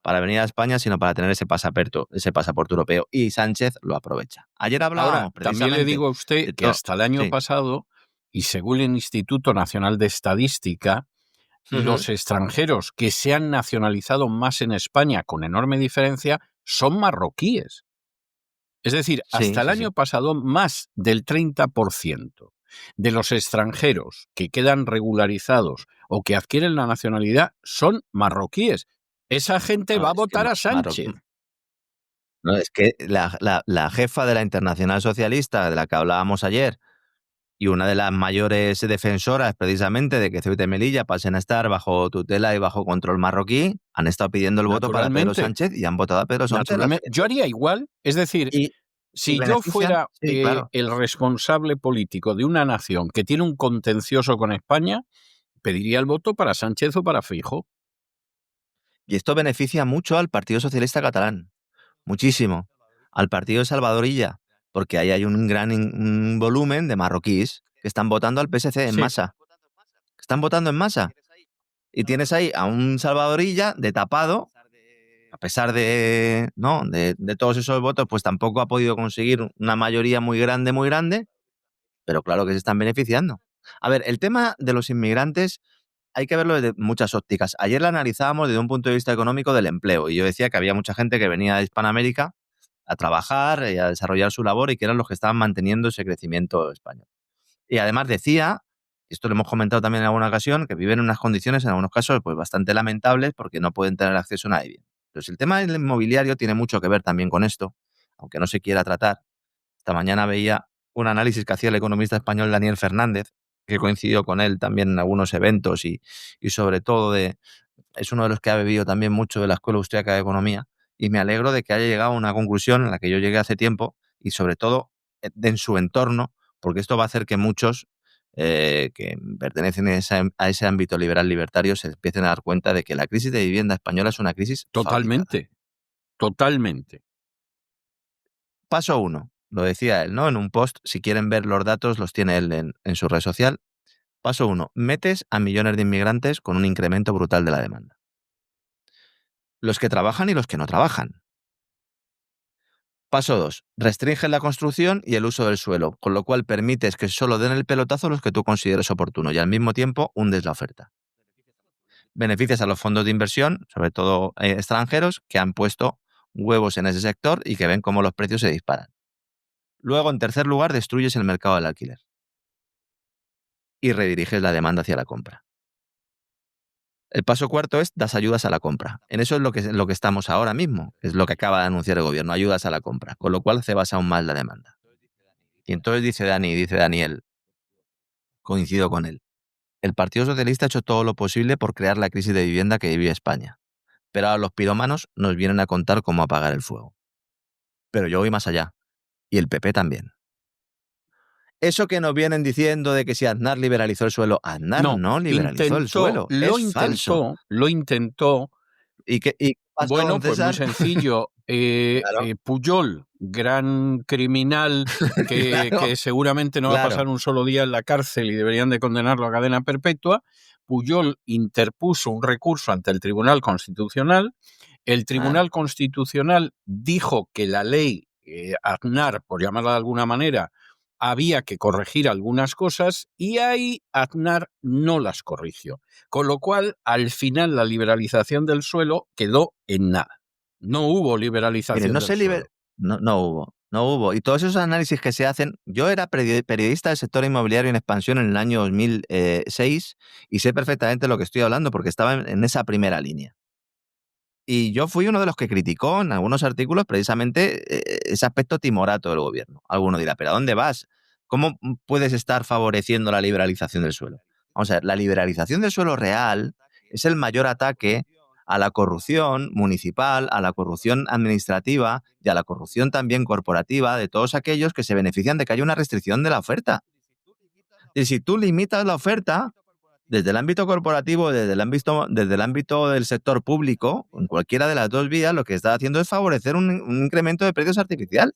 Speaker 3: para venir a España, sino para tener ese pasaporte europeo. Y Sánchez lo aprovecha. Ayer hablábamos
Speaker 2: Ahora, también le digo a usted que hasta el año pasado, y según el Instituto Nacional de Estadística, los extranjeros que se han nacionalizado más en España, con enorme diferencia, son marroquíes. Es decir, hasta el año pasado, más del 30% de los extranjeros que quedan regularizados o que adquieren la nacionalidad son marroquíes. Esa gente va a votar a Sánchez.
Speaker 3: No, es que la jefa de la Internacional Socialista, de la que hablábamos ayer, y una de las mayores defensoras precisamente de que Ceuta y Melilla pasen a estar bajo tutela y bajo control marroquí, han estado pidiendo el voto para Pedro Sánchez y han votado a Pedro Sánchez.
Speaker 2: Yo haría igual, es decir, si yo fuera el responsable político de una nación que tiene un contencioso con España, pediría el voto para Sánchez o para Feijóo.
Speaker 3: Y esto beneficia mucho al Partido Socialista Catalán, muchísimo, al partido de Salvador Illa, porque ahí hay un gran volumen de marroquíes que están votando al PSC en masa. Están votando en masa. Y tienes ahí a un Salvador Illa de tapado, a pesar de todos esos votos, pues tampoco ha podido conseguir una mayoría muy grande, pero claro que se están beneficiando. A ver, el tema de los inmigrantes hay que verlo desde muchas ópticas. Ayer la analizábamos desde un punto de vista económico del empleo, y yo decía que había mucha gente que venía de Hispanoamérica a trabajar y a desarrollar su labor, y que eran los que estaban manteniendo ese crecimiento español. Y además decía, y esto lo hemos comentado también en alguna ocasión, que viven en unas condiciones, en algunos casos, pues bastante lamentables, porque no pueden tener acceso a una vivienda. Entonces, el tema del inmobiliario tiene mucho que ver también con esto, aunque no se quiera tratar. Esta mañana veía un análisis que hacía el economista español Daniel Fernández, que coincidió con él también en algunos eventos, y sobre todo es uno de los que ha bebido también mucho de la Escuela Austriaca de Economía, y me alegro de que haya llegado a una conclusión en la que yo llegué hace tiempo, y sobre todo en su entorno, porque esto va a hacer que muchos que pertenecen a ese ámbito liberal libertario se empiecen a dar cuenta de que la crisis de vivienda española es una crisis
Speaker 2: totalmente.
Speaker 3: Paso 1, lo decía él, ¿no? En un post, si quieren ver los datos, los tiene él en su red social. Paso 1, metes a millones de inmigrantes con un incremento brutal de la demanda. Los que trabajan y los que no trabajan. Paso 2, restringes la construcción y el uso del suelo, con lo cual permites que solo den el pelotazo los que tú consideres oportuno, y al mismo tiempo hundes la oferta. Beneficias a los fondos de inversión, sobre todo extranjeros, que han puesto huevos en ese sector y que ven cómo los precios se disparan. Luego, en tercer lugar, destruyes el mercado del alquiler y rediriges la demanda hacia la compra. El paso cuarto es das ayudas a la compra. En eso es lo que estamos ahora mismo, es lo que acaba de anunciar el gobierno, ayudas a la compra, con lo cual cebas aún más la demanda. Y entonces dice Daniel, coincido con él, el Partido Socialista ha hecho todo lo posible por crear la crisis de vivienda que vive España, pero ahora los pirómanos nos vienen a contar cómo apagar el fuego. Pero yo voy más allá, y el PP también. Eso que nos vienen diciendo de que si Aznar liberalizó el suelo, Aznar no liberalizó el suelo. Falso.
Speaker 2: Lo intentó.
Speaker 3: ¿Y qué pasó,
Speaker 2: bueno, pues muy sencillo.
Speaker 3: Claro.
Speaker 2: Pujol, gran criminal que, claro, que seguramente no va a pasar un solo día en la cárcel y deberían de condenarlo a cadena perpetua. Pujol interpuso un recurso ante el Tribunal Constitucional. El Tribunal Constitucional dijo que la ley Aznar, por llamarla de alguna manera, había que corregir algunas cosas y ahí Aznar no las corrigió. Con lo cual, al final, la liberalización del suelo quedó en nada. No hubo liberalización del suelo.
Speaker 3: No hubo. Y todos esos análisis que se hacen, yo era periodista del sector inmobiliario en expansión en el año 2006 y sé perfectamente lo que estoy hablando porque estaba en esa primera línea. Y yo fui uno de los que criticó en algunos artículos precisamente ese aspecto timorato del gobierno. Alguno dirá, ¿pero a dónde vas? ¿Cómo puedes estar favoreciendo la liberalización del suelo? Vamos a ver, la liberalización del suelo real es el mayor ataque a la corrupción municipal, a la corrupción administrativa y a la corrupción también corporativa de todos aquellos que se benefician de que haya una restricción de la oferta. Y si tú limitas la oferta, desde el ámbito corporativo, desde el ámbito del sector público, en cualquiera de las dos vías, lo que está haciendo es favorecer un incremento de precios artificial.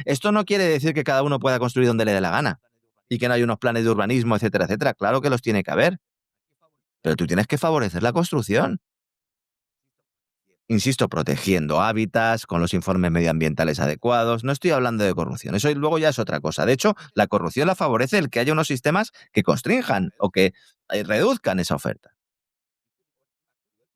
Speaker 3: Esto no quiere decir que cada uno pueda construir donde le dé la gana y que no hay unos planes de urbanismo, etcétera, etcétera. Claro que los tiene que haber, pero tú tienes que favorecer la construcción. Insisto, protegiendo hábitats, con los informes medioambientales adecuados. No estoy hablando de corrupción, eso luego ya es otra cosa. De hecho, la corrupción la favorece el que haya unos sistemas que constrinjan o que reduzcan esa oferta.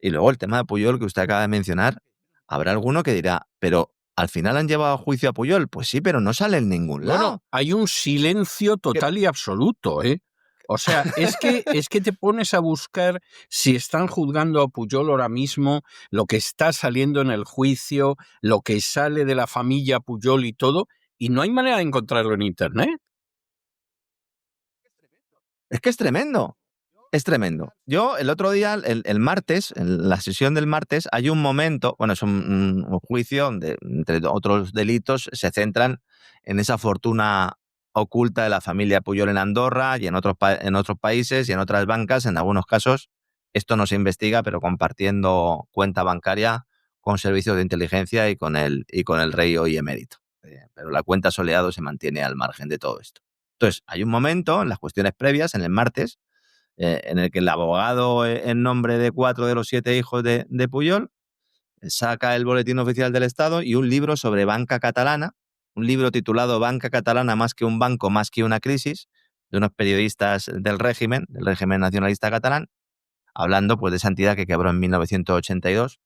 Speaker 3: Y luego el tema de Pujol que usted acaba de mencionar, habrá alguno que dirá, pero ¿al final han llevado a juicio a Pujol? Pues sí, pero no sale en ningún lado.
Speaker 2: Bueno, hay un silencio total y absoluto, ¿eh? O sea, es que te pones a buscar si están juzgando a Pujol ahora mismo, lo que está saliendo en el juicio, lo que sale de la familia Pujol y todo, y no hay manera de encontrarlo en Internet.
Speaker 3: Es que es tremendo. Es tremendo. Yo el otro día, el martes, en la sesión del martes, hay un momento, bueno, es un juicio donde, entre otros delitos, se centran en esa fortuna oculta de la familia Pujol en Andorra y en otros países y en otras bancas. En algunos casos, esto no se investiga, pero compartiendo cuenta bancaria con servicios de inteligencia y con el rey hoy emérito. Pero la cuenta Soleado se mantiene al margen de todo esto. Entonces, hay un momento en las cuestiones previas, en el martes, en el que el abogado, en nombre de 4 de los 7 hijos de Pujol, saca el Boletín Oficial del Estado y un libro sobre banca catalana, un libro titulado Banca Catalana más que un banco, más que una crisis, de unos periodistas del régimen nacionalista catalán, hablando pues de esa entidad que quebró en 1982,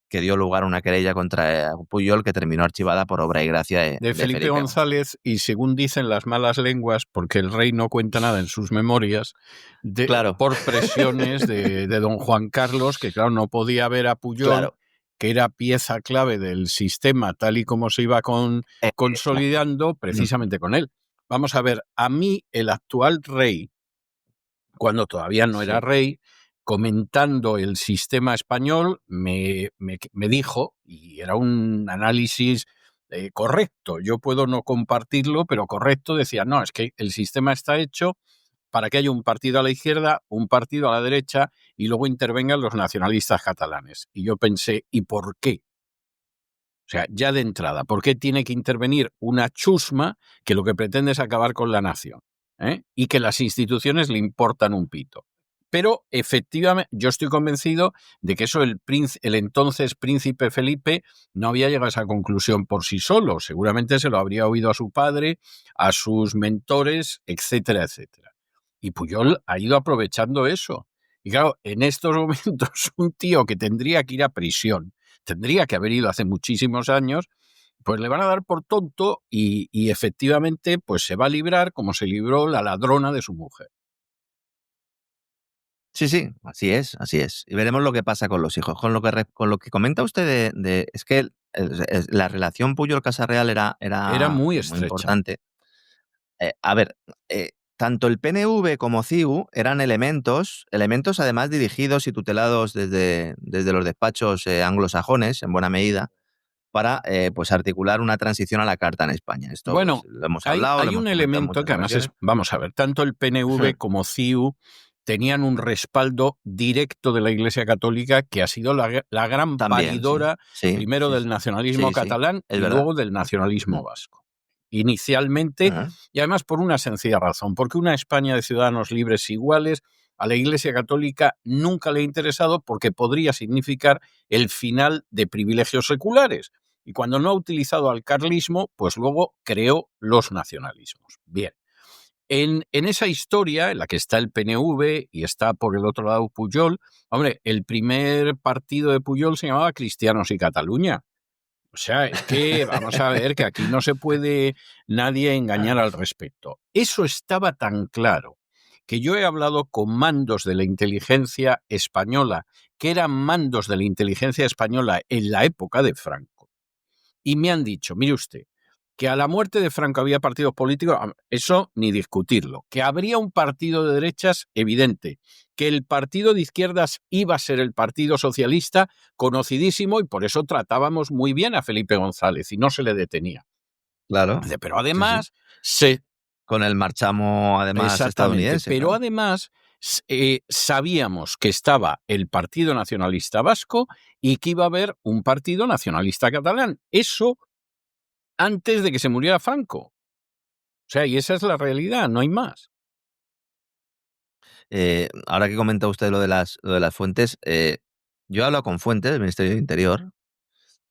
Speaker 3: que dio lugar a una querella contra Pujol que terminó archivada por obra y gracia de
Speaker 2: Felipe González, y según dicen las malas lenguas, porque el rey no cuenta nada en sus memorias,
Speaker 3: claro,
Speaker 2: por presiones de don Juan Carlos, que claro, no podía ver a Pujol, claro, que era pieza clave del sistema tal y como se iba consolidando precisamente con él. Vamos a ver, a mí el actual rey, cuando todavía no era rey, comentando el sistema español, me dijo, y era un análisis correcto, yo puedo no compartirlo, pero correcto, decía, no, es que el sistema está hecho para que haya un partido a la izquierda, un partido a la derecha, y luego intervengan los nacionalistas catalanes. Y yo pensé, ¿y por qué? O sea, ya de entrada, ¿por qué tiene que intervenir una chusma que lo que pretende es acabar con la nación? Y que las instituciones le importan un pito? Pero efectivamente yo estoy convencido de que eso el entonces príncipe Felipe no había llegado a esa conclusión por sí solo. Seguramente se lo habría oído a su padre, a sus mentores, etcétera, etcétera. Y Pujol ha ido aprovechando eso. Y claro, en estos momentos un tío que tendría que ir a prisión, tendría que haber ido hace muchísimos años, pues le van a dar por tonto y efectivamente pues se va a librar como se libró la ladrona de su mujer.
Speaker 3: Sí, así es. Y veremos lo que pasa con los hijos. Con lo que comenta usted es que la relación Pujol-Casa Real
Speaker 2: Era
Speaker 3: era
Speaker 2: muy
Speaker 3: muy
Speaker 2: estrecha.
Speaker 3: importante. A ver, tanto el PNV como CIU eran elementos además dirigidos y tutelados desde los despachos anglosajones, en buena medida, para pues articular una transición a la Carta en España. Esto
Speaker 2: Bueno,
Speaker 3: pues, lo hemos hablado, lo
Speaker 2: hay
Speaker 3: hemos
Speaker 2: un
Speaker 3: comentado en
Speaker 2: elemento
Speaker 3: muchas
Speaker 2: que además
Speaker 3: ocasiones.
Speaker 2: vamos a ver, tanto el PNV como CIU tenían un respaldo directo de la Iglesia Católica que ha sido la gran
Speaker 3: También,
Speaker 2: paridora, primero del nacionalismo catalán
Speaker 3: es
Speaker 2: y
Speaker 3: verdad.
Speaker 2: luego del nacionalismo vasco. Inicialmente, y además por una sencilla razón, porque una España de ciudadanos libres e iguales a la Iglesia Católica nunca le ha interesado porque podría significar el final de privilegios seculares. Y cuando no ha utilizado al carlismo, pues luego creó los nacionalismos. Bien. En esa historia, en la que está el PNV y está por el otro lado Pujol, hombre, el primer partido de Pujol se llamaba Cristianos y Cataluña. O sea, es que vamos a ver que aquí no se puede nadie engañar al respecto. Eso estaba tan claro que yo he hablado con mandos de la inteligencia española, que eran mandos de la inteligencia española en la época de Franco, y me han dicho, mire usted, que a la muerte de Franco había partidos políticos, eso ni discutirlo. Que habría un partido de derechas, evidente. Que el partido de izquierdas iba a ser el Partido Socialista, conocidísimo, y por eso tratábamos muy bien a Felipe González y no se le detenía.
Speaker 3: Claro.
Speaker 2: Pero además,
Speaker 3: con el marchamo además estadounidense.
Speaker 2: Pero
Speaker 3: claro.
Speaker 2: además sabíamos que estaba el Partido Nacionalista Vasco y que iba a haber un Partido Nacionalista Catalán. Eso antes de que se muriera Franco. O sea, y esa es la realidad, no hay más.
Speaker 3: Ahora que comenta usted lo de las fuentes, yo he hablado con fuentes del Ministerio del Interior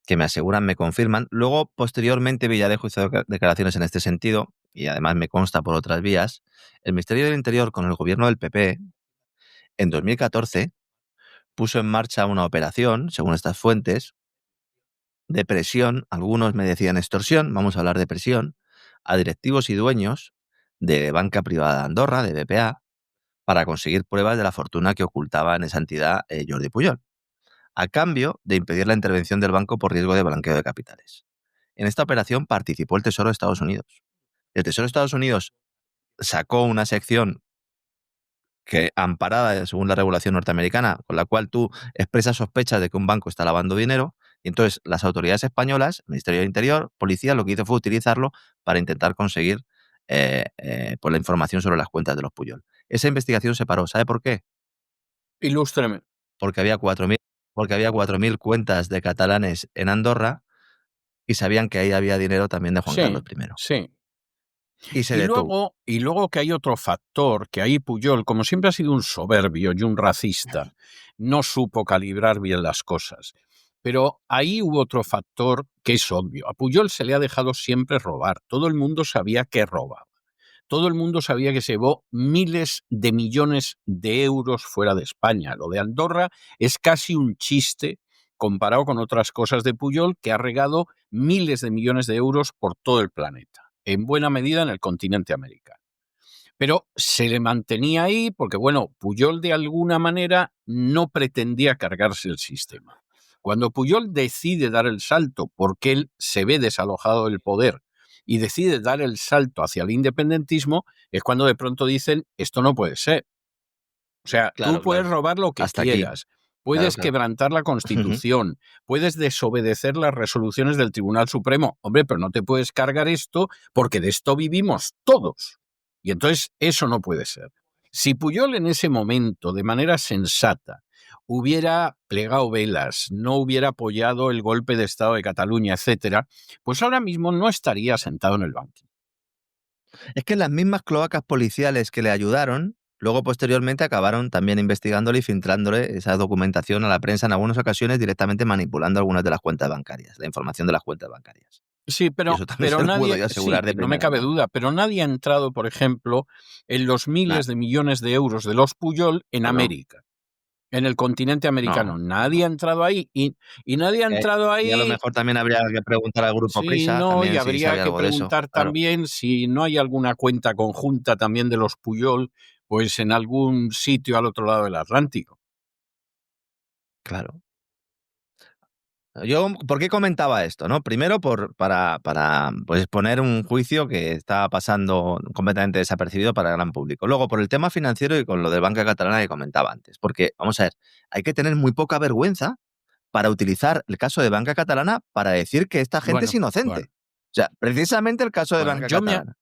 Speaker 3: que me aseguran, me confirman. Luego, posteriormente, Villarejo hizo declaraciones en este sentido, y además me consta por otras vías. El Ministerio del Interior, con el gobierno del PP, en 2014, puso en marcha una operación, según estas fuentes, de presión, algunos me decían extorsión, vamos a hablar de presión, a directivos y dueños de banca privada de Andorra, de BPA, para conseguir pruebas de la fortuna que ocultaba en esa entidad Jordi Pujol, a cambio de impedir la intervención del banco por riesgo de blanqueo de capitales. En esta operación participó el Tesoro de Estados Unidos. El Tesoro de Estados Unidos sacó una sección que amparada según la regulación norteamericana, con la cual tú expresas sospechas de que un banco está lavando dinero, y entonces las autoridades españolas, Ministerio del Interior, Policía, lo que hizo fue utilizarlo para intentar conseguir pues la información sobre las cuentas de los Pujol. Esa investigación se paró. ¿Sabe por qué?
Speaker 2: Ilústreme.
Speaker 3: Porque había 4.000 cuentas de catalanes en Andorra y sabían que ahí había dinero también de Juan Carlos I.
Speaker 2: Sí.
Speaker 3: Y se detuvo.
Speaker 2: Y luego que hay otro factor, que ahí Pujol, como siempre ha sido un soberbio y un racista, no supo calibrar bien las cosas. Pero ahí hubo otro factor que es obvio. A Pujol se le ha dejado siempre robar. Todo el mundo sabía que robaba. Todo el mundo sabía que se llevó miles de millones de euros fuera de España. Lo de Andorra es casi un chiste comparado con otras cosas de Pujol, que ha regado miles de millones de euros por todo el planeta, en buena medida en el continente americano. Pero se le mantenía ahí porque, bueno, Pujol de alguna manera no pretendía cargarse el sistema. Cuando Pujol decide dar el salto porque él se ve desalojado del poder y decide dar el salto hacia el independentismo, es cuando de pronto dicen, esto no puede ser. O sea, tú puedes robar lo que quieras, puedes quebrantar la Constitución, puedes desobedecer las resoluciones del Tribunal Supremo, hombre, pero no te puedes cargar esto porque de esto vivimos todos. Y entonces eso no puede ser. Si Pujol en ese momento, de manera sensata, hubiera plegado velas, no hubiera apoyado el golpe de Estado de Cataluña, etcétera, pues ahora mismo no estaría sentado en el banquillo.
Speaker 3: Es que las mismas cloacas policiales que le ayudaron, luego posteriormente acabaron también investigándole y filtrándole esa documentación a la prensa, en algunas ocasiones directamente manipulando algunas de las cuentas bancarias, la información de las cuentas bancarias.
Speaker 2: Sí, pero nadie, no me cabe duda, pero nadie ha entrado, por ejemplo, en los miles de millones de euros de los Pujol en América. En el continente americano.
Speaker 3: No.
Speaker 2: Nadie ha entrado ahí. Y nadie ha entrado ahí.
Speaker 3: Y a lo mejor también habría que preguntar al grupo
Speaker 2: Sí,
Speaker 3: Prisa
Speaker 2: no,
Speaker 3: también
Speaker 2: y
Speaker 3: si
Speaker 2: habría
Speaker 3: sabe
Speaker 2: que
Speaker 3: algo de eso.
Speaker 2: preguntar
Speaker 3: Claro.
Speaker 2: también si no hay alguna cuenta conjunta también de los Puyol, pues en algún sitio al otro lado del Atlántico.
Speaker 3: Claro. Yo, ¿por qué comentaba esto? ¿No? Primero, para pues, poner un juicio que está pasando completamente desapercibido para el gran público. Luego, por el tema financiero y con lo de Banca Catalana que comentaba antes. Porque, vamos a ver, hay que tener muy poca vergüenza para utilizar el caso de Banca Catalana para decir que esta gente es inocente. O sea, precisamente el caso de Banca Catalana.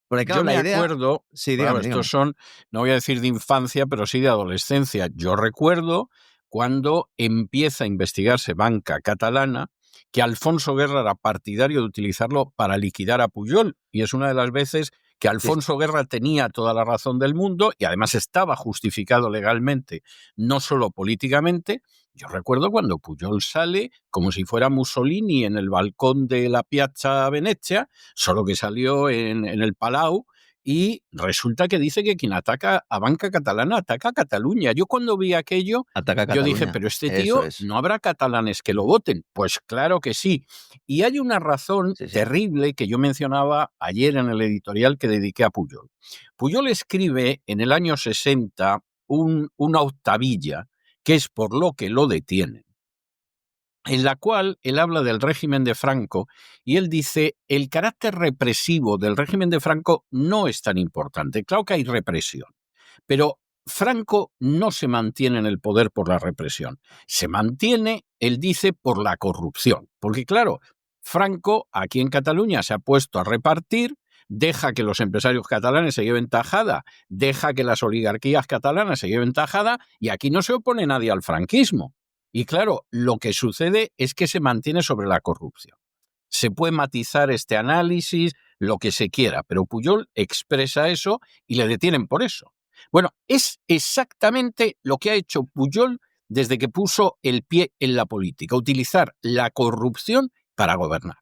Speaker 3: Porque, claro,
Speaker 2: Yo me
Speaker 3: la idea...
Speaker 2: acuerdo,
Speaker 3: Sí,
Speaker 2: claro,
Speaker 3: dígame.
Speaker 2: estos son, no voy a decir de infancia, pero sí de adolescencia. Yo recuerdo cuando empieza a investigarse Banca Catalana, que Alfonso Guerra era partidario de utilizarlo para liquidar a Pujol, y es una de las veces que Alfonso Guerra tenía toda la razón del mundo y además estaba justificado legalmente, no solo políticamente. Yo recuerdo cuando Pujol sale como si fuera Mussolini en el balcón de la Piazza Venezia, solo que salió en el Palau, y resulta que dice que quien ataca a Banca Catalana ataca a Cataluña. Yo cuando vi aquello, yo dije, pero este tío, ¿no habrá catalanes que lo voten? Pues claro que sí. Y hay una razón terrible que yo mencionaba ayer en el editorial que dediqué a Pujol. Pujol escribe en el año 60 una octavilla, que es por lo que lo detienen, en la cual él habla del régimen de Franco y él dice, el carácter represivo del régimen de Franco no es tan importante. Claro que hay represión, pero Franco no se mantiene en el poder por la represión, se mantiene, él dice, por la corrupción. Porque claro, Franco aquí en Cataluña se ha puesto a repartir, deja que los empresarios catalanes se lleven tajada, deja que las oligarquías catalanas se lleven tajada y aquí no se opone nadie al franquismo. Y claro, lo que sucede es que se mantiene sobre la corrupción. Se puede matizar este análisis, lo que se quiera, pero Pujol expresa eso y le detienen por eso. Bueno, es exactamente lo que ha hecho Pujol desde que puso el pie en la política, utilizar la corrupción para gobernar.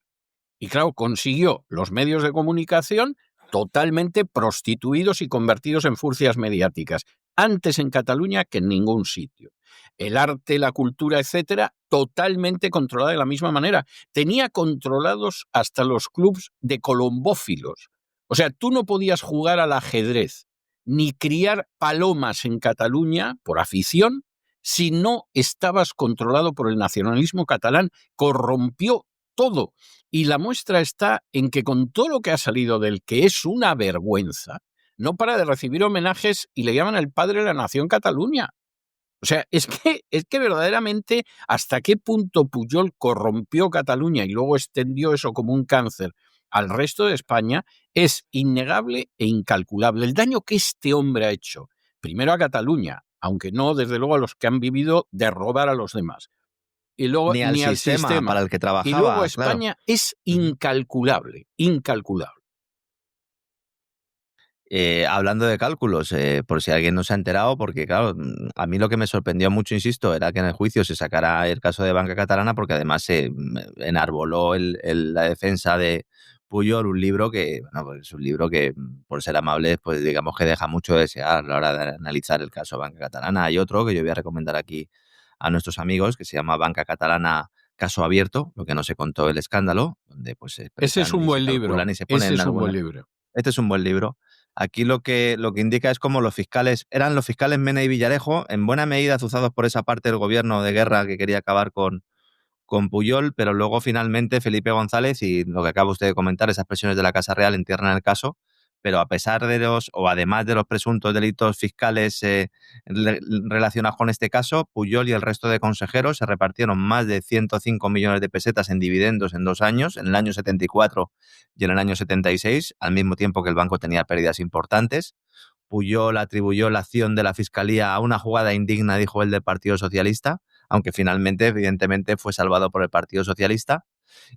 Speaker 2: Y claro, consiguió los medios de comunicación totalmente prostituidos y convertidos en furcias mediáticas, antes en Cataluña que en ningún sitio. El arte, la cultura, etcétera, totalmente controlada de la misma manera. Tenía controlados hasta los clubs de colombófilos. O sea, tú no podías jugar al ajedrez ni criar palomas en Cataluña por afición si no estabas controlado por el nacionalismo catalán. Corrompió todo. Y la muestra está en que con todo lo que ha salido del que es una vergüenza, no para de recibir homenajes y le llaman el padre de la nación Cataluña. O sea, es que verdaderamente hasta qué punto Pujol corrompió Cataluña y luego extendió eso como un cáncer al resto de España es innegable e incalculable. El daño que este hombre ha hecho, primero a Cataluña, aunque no desde luego a los que han vivido de robar a los demás, y luego
Speaker 3: ni al sistema para el que trabajaba.
Speaker 2: Y luego España, claro, es incalculable, incalculable.
Speaker 3: Hablando de cálculos, por si alguien no se ha enterado, porque claro, a mí lo que me sorprendió mucho, insisto, era que en el juicio se sacara el caso de Banca Catalana, porque además se enarboló la defensa de Pujol, un libro que, bueno, pues es un libro que, por ser amables, pues digamos que deja mucho de desear a la hora de analizar el caso de Banca Catalana. Hay otro que yo voy a recomendar aquí a nuestros amigos, que se llama Banca Catalana Caso Abierto, lo que no se contó el escándalo, donde pues
Speaker 2: ese es un buen libro. Ese es un buen libro.
Speaker 3: Este es un buen libro. Aquí lo que indica es cómo los fiscales Mena y Villarejo, en buena medida azuzados por esa parte del gobierno de Guerra que quería acabar con Pujol, pero luego finalmente Felipe González y lo que acaba usted de comentar, esas presiones de la Casa Real entierran el caso, pero a pesar de además de los presuntos delitos fiscales relacionados con este caso, Pujol y el resto de consejeros se repartieron más de 105 millones de pesetas en dividendos en 2 años, en el año 74 y en el año 76, al mismo tiempo que el banco tenía pérdidas importantes. Pujol atribuyó la acción de la Fiscalía a una jugada indigna, dijo él, del Partido Socialista, aunque finalmente, evidentemente, fue salvado por el Partido Socialista.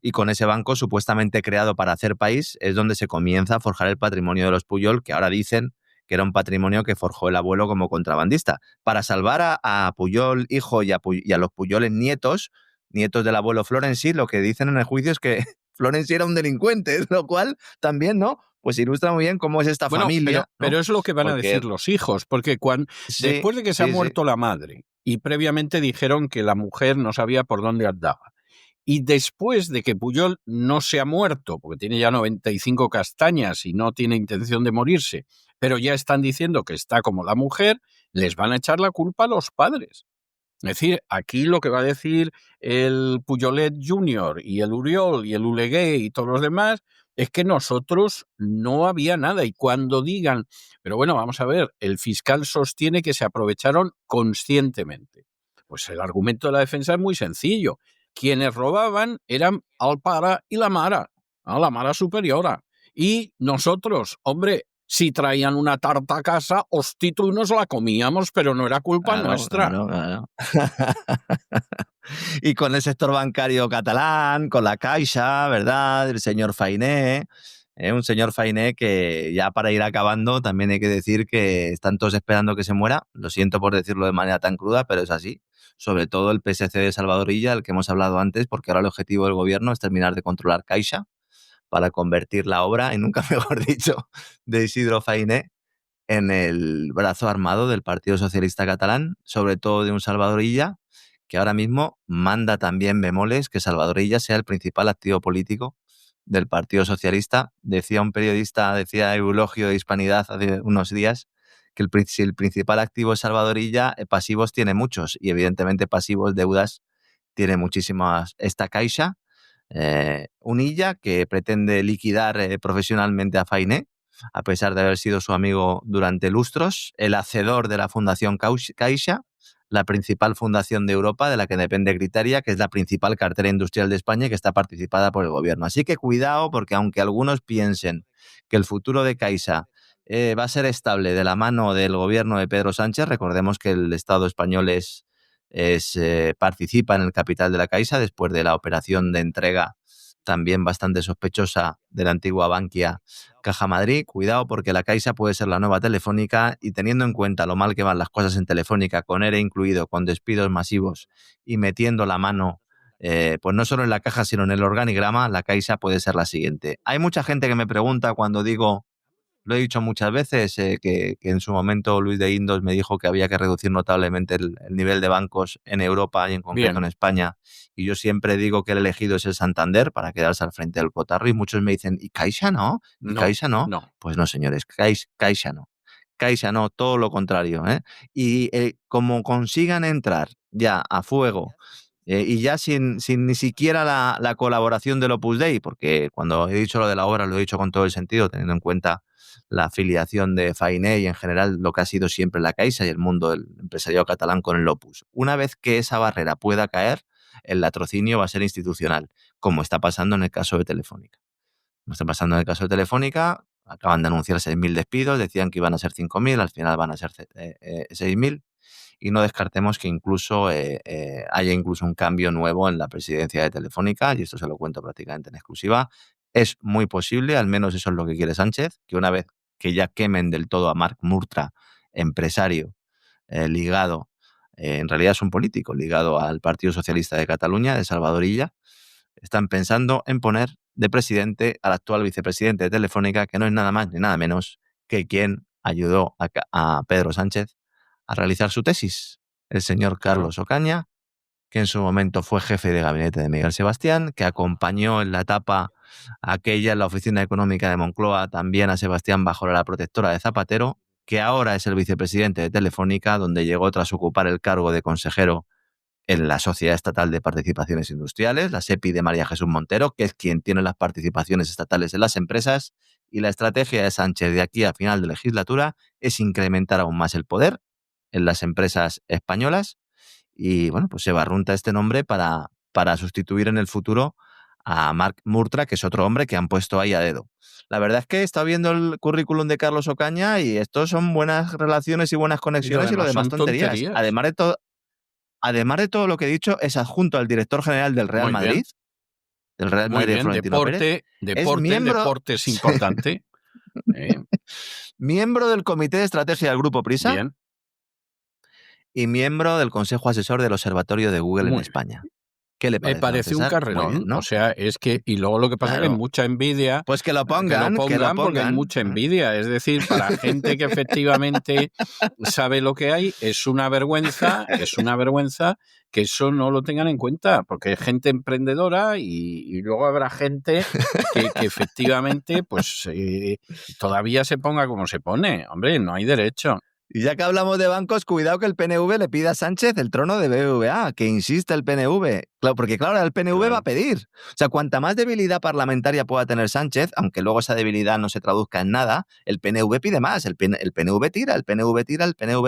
Speaker 3: Y con ese banco supuestamente creado para hacer país es donde se comienza a forjar el patrimonio de los Pujol, que ahora dicen que era un patrimonio que forjó el abuelo como contrabandista. Para salvar a Pujol hijo y a los Pujoles nietos del abuelo Florency, lo que dicen en el juicio es que Florency era un delincuente, lo cual también, ¿no? Pues ilustra muy bien cómo es esta familia.
Speaker 2: Pero es lo que van a decir los hijos, porque después de que se ha muerto la madre y previamente dijeron que la mujer no sabía por dónde andaba. Y después de que Pujol no se ha muerto, porque tiene ya 95 castañas y no tiene intención de morirse, pero ya están diciendo que está como la mujer, les van a echar la culpa a los padres. Es decir, aquí lo que va a decir el Pujolet Junior y el Uriol y el Ulegué y todos los demás es que nosotros no había nada. Y cuando digan, pero bueno, vamos a ver, el fiscal sostiene que se aprovecharon conscientemente. Pues el argumento de la defensa es muy sencillo. Quienes robaban eran el pare y la mare, la mare superiora. Y nosotros, hombre, si traían una tarta a casa, hosti, tú nos la comíamos, pero no era culpa nuestra.
Speaker 3: Claro. Y con el sector bancario catalán, con la Caixa, ¿verdad? El señor Fainé, un señor Fainé que ya para ir acabando también hay que decir que están todos esperando que se muera. Lo siento por decirlo de manera tan cruda, pero es así. Sobre todo el PSC de Salvador Illa, del que hemos hablado antes, porque ahora el objetivo del gobierno es terminar de controlar Caixa para convertir la obra, y nunca mejor dicho, de Isidro Fainé en el brazo armado del Partido Socialista Catalán, sobre todo de un Salvador Illa, que ahora mismo manda también bemoles que Salvador Illa sea el principal activo político del Partido Socialista. Decía un periodista, decía Eulogio de Hispanidad hace unos días, que si el principal activo es Salvador Illa, pasivos tiene muchos, y evidentemente pasivos, deudas, tiene muchísimas. Esta Caixa, un Illa que pretende liquidar profesionalmente a Fainé, a pesar de haber sido su amigo durante lustros, el hacedor de la Fundación Caixa, la principal fundación de Europa de la que depende Criteria, que es la principal cartera industrial de España y que está participada por el gobierno. Así que cuidado, porque aunque algunos piensen que el futuro de Caixa va a ser estable de la mano del gobierno de Pedro Sánchez, recordemos que el Estado español participa en el capital de la Caixa después de la operación de entrega también bastante sospechosa de la antigua Bankia Caja Madrid. Cuidado, porque la Caixa puede ser la nueva Telefónica, y teniendo en cuenta lo mal que van las cosas en Telefónica, con ERE incluido, con despidos masivos y metiendo la mano pues no solo en la caja sino en el organigrama, la Caixa puede ser la siguiente. Hay mucha gente que me pregunta cuando digo, lo he dicho muchas veces, que en su momento Luis de Guindos me dijo que había que reducir notablemente el nivel de bancos en Europa y en concreto en España. Y yo siempre digo que el elegido es el Santander para quedarse al frente del cotarro. Y muchos me dicen, ¿y Caixa no? ¿Y Caixa no? Pues no, señores, Caixa no. Caixa no, todo lo contrario. Y como consigan entrar ya a fuego, y ya sin ni siquiera la colaboración del Opus Dei, porque cuando he dicho lo de la obra lo he dicho con todo el sentido, teniendo en cuenta la afiliación de Fainé y en general lo que ha sido siempre la Caixa y el mundo del empresariado catalán con el Opus. Una vez que esa barrera pueda caer, el latrocinio va a ser institucional, como está pasando en el caso de Telefónica. Como está pasando en el caso de Telefónica, acaban de anunciar 6.000 despidos, decían que iban a ser 5.000, al final van a ser 6.000. Y no descartemos que incluso haya incluso un cambio nuevo en la presidencia de Telefónica, y esto se lo cuento prácticamente en exclusiva. Es muy posible, al menos eso es lo que quiere Sánchez, que una vez que ya quemen del todo a Marc Murtra, empresario ligado, en realidad es un político ligado al Partido Socialista de Cataluña, de Salvador Illa, están pensando en poner de presidente al actual vicepresidente de Telefónica, que no es nada más ni nada menos que quien ayudó a Pedro Sánchez a realizar su tesis, el señor Carlos Ocaña, que en su momento fue jefe de gabinete de Miguel Sebastián, que acompañó en la etapa aquella en la Oficina Económica de Moncloa también a Sebastián bajo la protectora de Zapatero, que ahora es el vicepresidente de Telefónica, donde llegó tras ocupar el cargo de consejero en la Sociedad Estatal de Participaciones Industriales, la SEPI de María Jesús Montero, que es quien tiene las participaciones estatales en las empresas, y la estrategia de Sánchez de aquí a final de legislatura es incrementar aún más el poder en las empresas españolas, y bueno, pues se barrunta este nombre para sustituir en el futuro a Marc Murtra, que es otro hombre que han puesto ahí a dedo. La verdad es que he estado viendo el currículum de Carlos Ocaña y estos son buenas relaciones y buenas conexiones y lo demás tonterías. Además de todo lo que he dicho, es adjunto al director general del Real Madrid. Del Real Madrid, Florentino Pérez.
Speaker 2: Deporte es importante.
Speaker 3: Miembro del Comité de Estrategia del Grupo Prisa.
Speaker 2: Bien.
Speaker 3: Y miembro del Consejo Asesor del Observatorio de Google en España. ¿Qué le
Speaker 2: Me
Speaker 3: parece, don
Speaker 2: parece un
Speaker 3: César? Muy
Speaker 2: carrerón.
Speaker 3: bien, ¿no?
Speaker 2: O sea, es que, y luego lo que pasa es que hay
Speaker 3: Claro.
Speaker 2: mucha envidia.
Speaker 3: Pues que lo
Speaker 2: Que lo
Speaker 3: pongan,
Speaker 2: porque hay mucha envidia. Es decir, para gente que efectivamente sabe lo que hay, es una vergüenza que eso no lo tengan en cuenta, porque hay gente emprendedora y luego habrá gente que efectivamente pues todavía se ponga como se pone. Hombre, no hay derecho.
Speaker 3: Y ya que hablamos de bancos, cuidado que el PNV le pida a Sánchez el trono de BBVA, que insista el PNV. Claro, porque claro, el PNV va a pedir. O sea, cuanta más debilidad parlamentaria pueda tener Sánchez, aunque luego esa debilidad no se traduzca en nada, el PNV pide más. El PNV tira, el PNV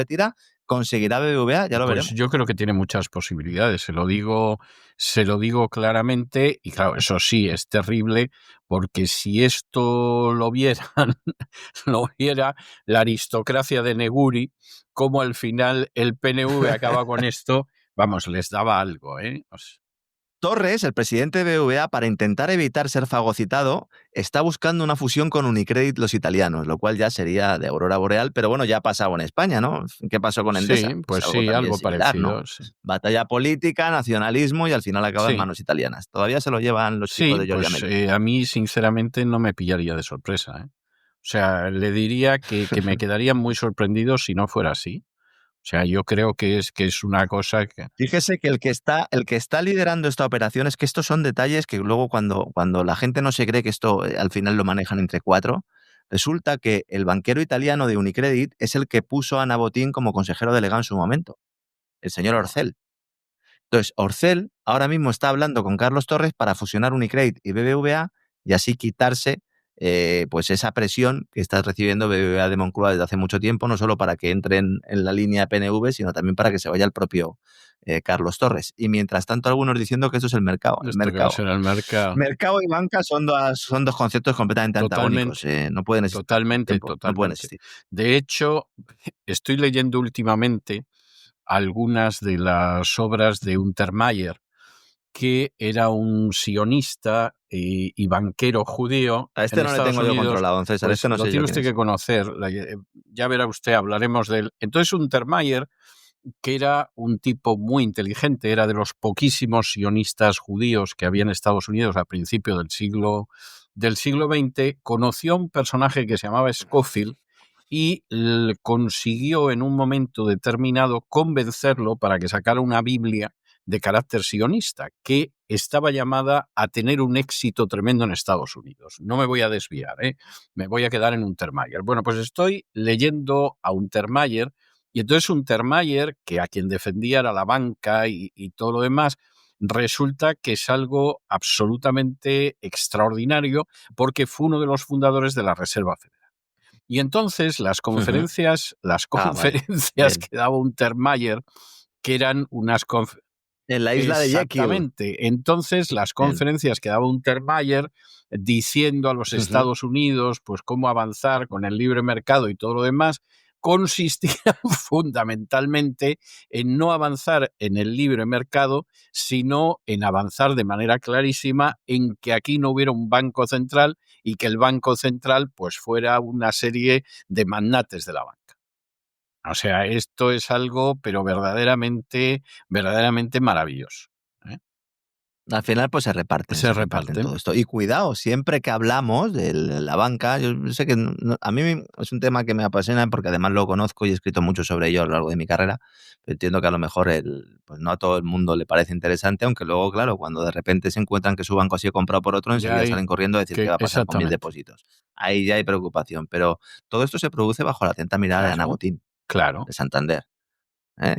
Speaker 3: tira, conseguirá BBVA, ya lo veremos.
Speaker 2: Pues yo creo que tiene muchas posibilidades, se lo digo claramente, y claro, eso sí, es terrible, porque si esto lo viera la aristocracia de Neguri, como al final el PNV acaba con esto, vamos, les daba algo, ¿eh?
Speaker 3: Torres, el presidente de BBVA, para intentar evitar ser fagocitado, está buscando una fusión con Unicredit los italianos, lo cual ya sería de aurora boreal, pero bueno, ya ha pasado en España, ¿no? ¿Qué pasó con Endesa?
Speaker 2: Sí, pues
Speaker 3: algo
Speaker 2: sí,
Speaker 3: también
Speaker 2: algo
Speaker 3: similar,
Speaker 2: parecido.
Speaker 3: ¿no?
Speaker 2: Sí.
Speaker 3: Batalla política, nacionalismo y al final acaba en
Speaker 2: Sí.
Speaker 3: manos italianas. Todavía se lo llevan los chicos de Giorgia
Speaker 2: Pues
Speaker 3: Meloni.
Speaker 2: a mí sinceramente no me pillaría de sorpresa, ¿eh? O sea, le diría que me quedaría muy sorprendido si no fuera así. O sea, yo creo que es una cosa que...
Speaker 3: Fíjese que el que está liderando esta operación es que estos son detalles que luego cuando la gente no se cree que esto al final lo manejan entre cuatro, resulta que el banquero italiano de Unicredit es el que puso a Ana Botín como consejero delegado en su momento, el señor Orcel. Entonces, Orcel ahora mismo está hablando con Carlos Torres para fusionar Unicredit y BBVA y así quitarse pues esa presión que está recibiendo BBVA de Moncloa desde hace mucho tiempo, no solo para que entren en la línea PNV, sino también para que se vaya el propio Carlos Torres. Y mientras tanto, algunos diciendo que esto es el mercado.
Speaker 2: Esto que va a ser el mercado.
Speaker 3: Mercado y banca son dos conceptos completamente antagónicos. No pueden existir.
Speaker 2: Totalmente.
Speaker 3: No pueden existir.
Speaker 2: De hecho, estoy leyendo últimamente algunas de las obras de Untermaier, que era un sionista y banquero judío.
Speaker 3: A este
Speaker 2: en
Speaker 3: no le
Speaker 2: Estados
Speaker 3: tengo yo
Speaker 2: Unidos.
Speaker 3: controlado, don César.
Speaker 2: Pues
Speaker 3: Este no
Speaker 2: lo
Speaker 3: sé
Speaker 2: tiene
Speaker 3: yo
Speaker 2: usted
Speaker 3: quién
Speaker 2: que conocer. Ya verá usted, hablaremos de él. Entonces, Untermaier, que era un tipo muy inteligente, era de los poquísimos sionistas judíos que había en Estados Unidos a principios del siglo XX, conoció a un personaje que se llamaba Scofield y consiguió en un momento determinado convencerlo para que sacara una Biblia de carácter sionista, que estaba llamada a tener un éxito tremendo en Estados Unidos. No me voy a desviar, me voy a quedar en Untermaier. Bueno, pues estoy leyendo a Untermaier, y entonces Untermaier, que a quien defendía era la banca y todo lo demás, resulta que es algo absolutamente extraordinario porque fue uno de los fundadores de la Reserva Federal. Y entonces las conferencias,
Speaker 3: vale.
Speaker 2: que daba Untermaier, que eran unas conferencias...
Speaker 3: En la isla de Jekyll.
Speaker 2: Exactamente. Entonces, las conferencias que daba Untermaier diciendo a los Estados Unidos pues cómo avanzar con el libre mercado y todo lo demás, consistían fundamentalmente en no avanzar en el libre mercado, sino en avanzar de manera clarísima en que aquí no hubiera un banco central y que el banco central pues fuera una serie de magnates de la banca. O sea, esto es algo, pero verdaderamente maravilloso.
Speaker 3: Al final, pues se reparten todo esto. Y cuidado, siempre que hablamos de la banca, yo sé que a mí es un tema que me apasiona porque además lo conozco y he escrito mucho sobre ello a lo largo de mi carrera. Pero entiendo que a lo mejor pues no a todo el mundo le parece interesante, aunque luego, claro, cuando de repente se encuentran que su banco ha sido comprado por otro, enseguida salen corriendo a decir qué va a pasar con mis depósitos. Ahí ya hay preocupación. Pero todo esto se produce bajo la atenta mirada de Ana Botín, de Santander.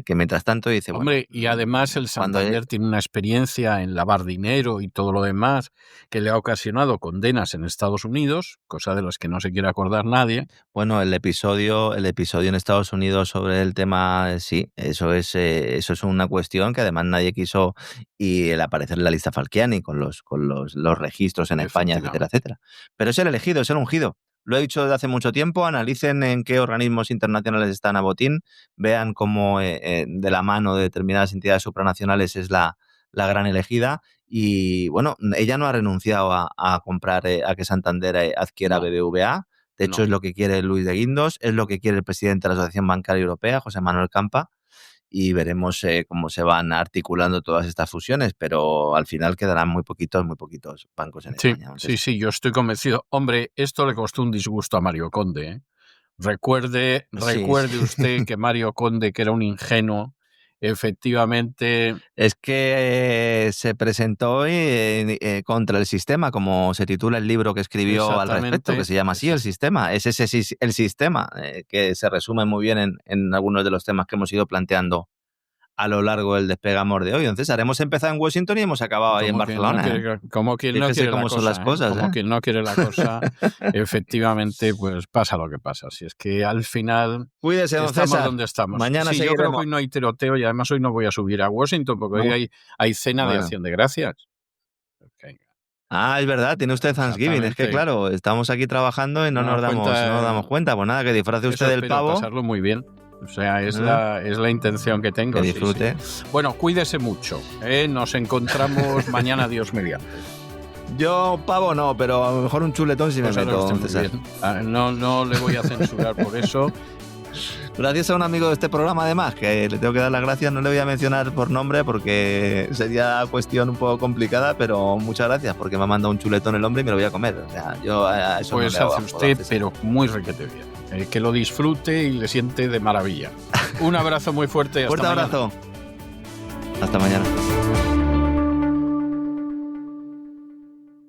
Speaker 3: Que mientras tanto dice...
Speaker 2: Hombre, y además el Santander tiene una experiencia en lavar dinero y todo lo demás que le ha ocasionado condenas en Estados Unidos, cosa de las que no se quiere acordar nadie.
Speaker 3: Bueno, el episodio en Estados Unidos sobre el tema, sí, eso es una cuestión que además nadie quiso, y el aparecer en la lista Falciani con los registros en España, etcétera, etcétera. Pero es el elegido, es el ungido. Lo he dicho desde hace mucho tiempo, analicen en qué organismos internacionales está Ana Botín, vean cómo de la mano de determinadas entidades supranacionales es la gran elegida, y bueno, ella no ha renunciado a comprar, a que Santander adquiera BBVA. De hecho, es lo que quiere Luis de Guindos, es lo que quiere el presidente de la Asociación Bancaria Europea, José Manuel Campa, y veremos cómo se van articulando todas estas fusiones, pero al final quedarán muy poquitos bancos en España.
Speaker 2: Sí, yo estoy convencido. Hombre, esto le costó un disgusto a Mario Conde, ¿eh? Recuerde usted que Mario Conde, que era un ingenuo, efectivamente...
Speaker 3: Es que se presentó contra el sistema, como se titula el libro que escribió al respecto, que se llama así, El Sistema. Es el sistema, que se resume muy bien en algunos de los temas que hemos ido planteando a lo largo del Despegamos de hoy. Entonces, hemos empezado en Washington y hemos acabado ahí en Barcelona.
Speaker 2: Como quien no quiere la cosa.
Speaker 3: Son las cosas,
Speaker 2: como quien no quiere la cosa, efectivamente, pues pasa lo que pasa. Si es que al final
Speaker 3: cuídese, don
Speaker 2: estamos
Speaker 3: César.
Speaker 2: donde estamos.
Speaker 3: Mañana
Speaker 2: yo creo que hoy no hay tiroteo y además hoy no voy a subir a Washington porque hoy hay cena de Acción de Gracias. Okay.
Speaker 3: Es verdad, tiene usted Thanksgiving. Es que claro, estamos aquí trabajando y no nos damos cuenta. Pues nada, que disfrace usted del pavo.
Speaker 2: Pasarlo muy bien. O sea, es la intención que tengo.
Speaker 3: Que disfrute.
Speaker 2: Sí. Bueno, cuídese mucho. Nos encontramos mañana, Dios mediante.
Speaker 3: Yo pavo no, pero a lo mejor un chuletón si me meto.
Speaker 2: No le voy a censurar por eso.
Speaker 3: Gracias a un amigo de este programa, además, que le tengo que dar las gracias. No le voy a mencionar por nombre porque sería cuestión un poco complicada, pero muchas gracias porque me ha mandado un chuletón el hombre y me lo voy a comer. O sea, yo a eso
Speaker 2: pues
Speaker 3: no le hago
Speaker 2: hace usted, pero muy requete bien. Que lo disfrute y le siente de maravilla. Un abrazo muy fuerte.
Speaker 3: Fuerte abrazo. Hasta mañana.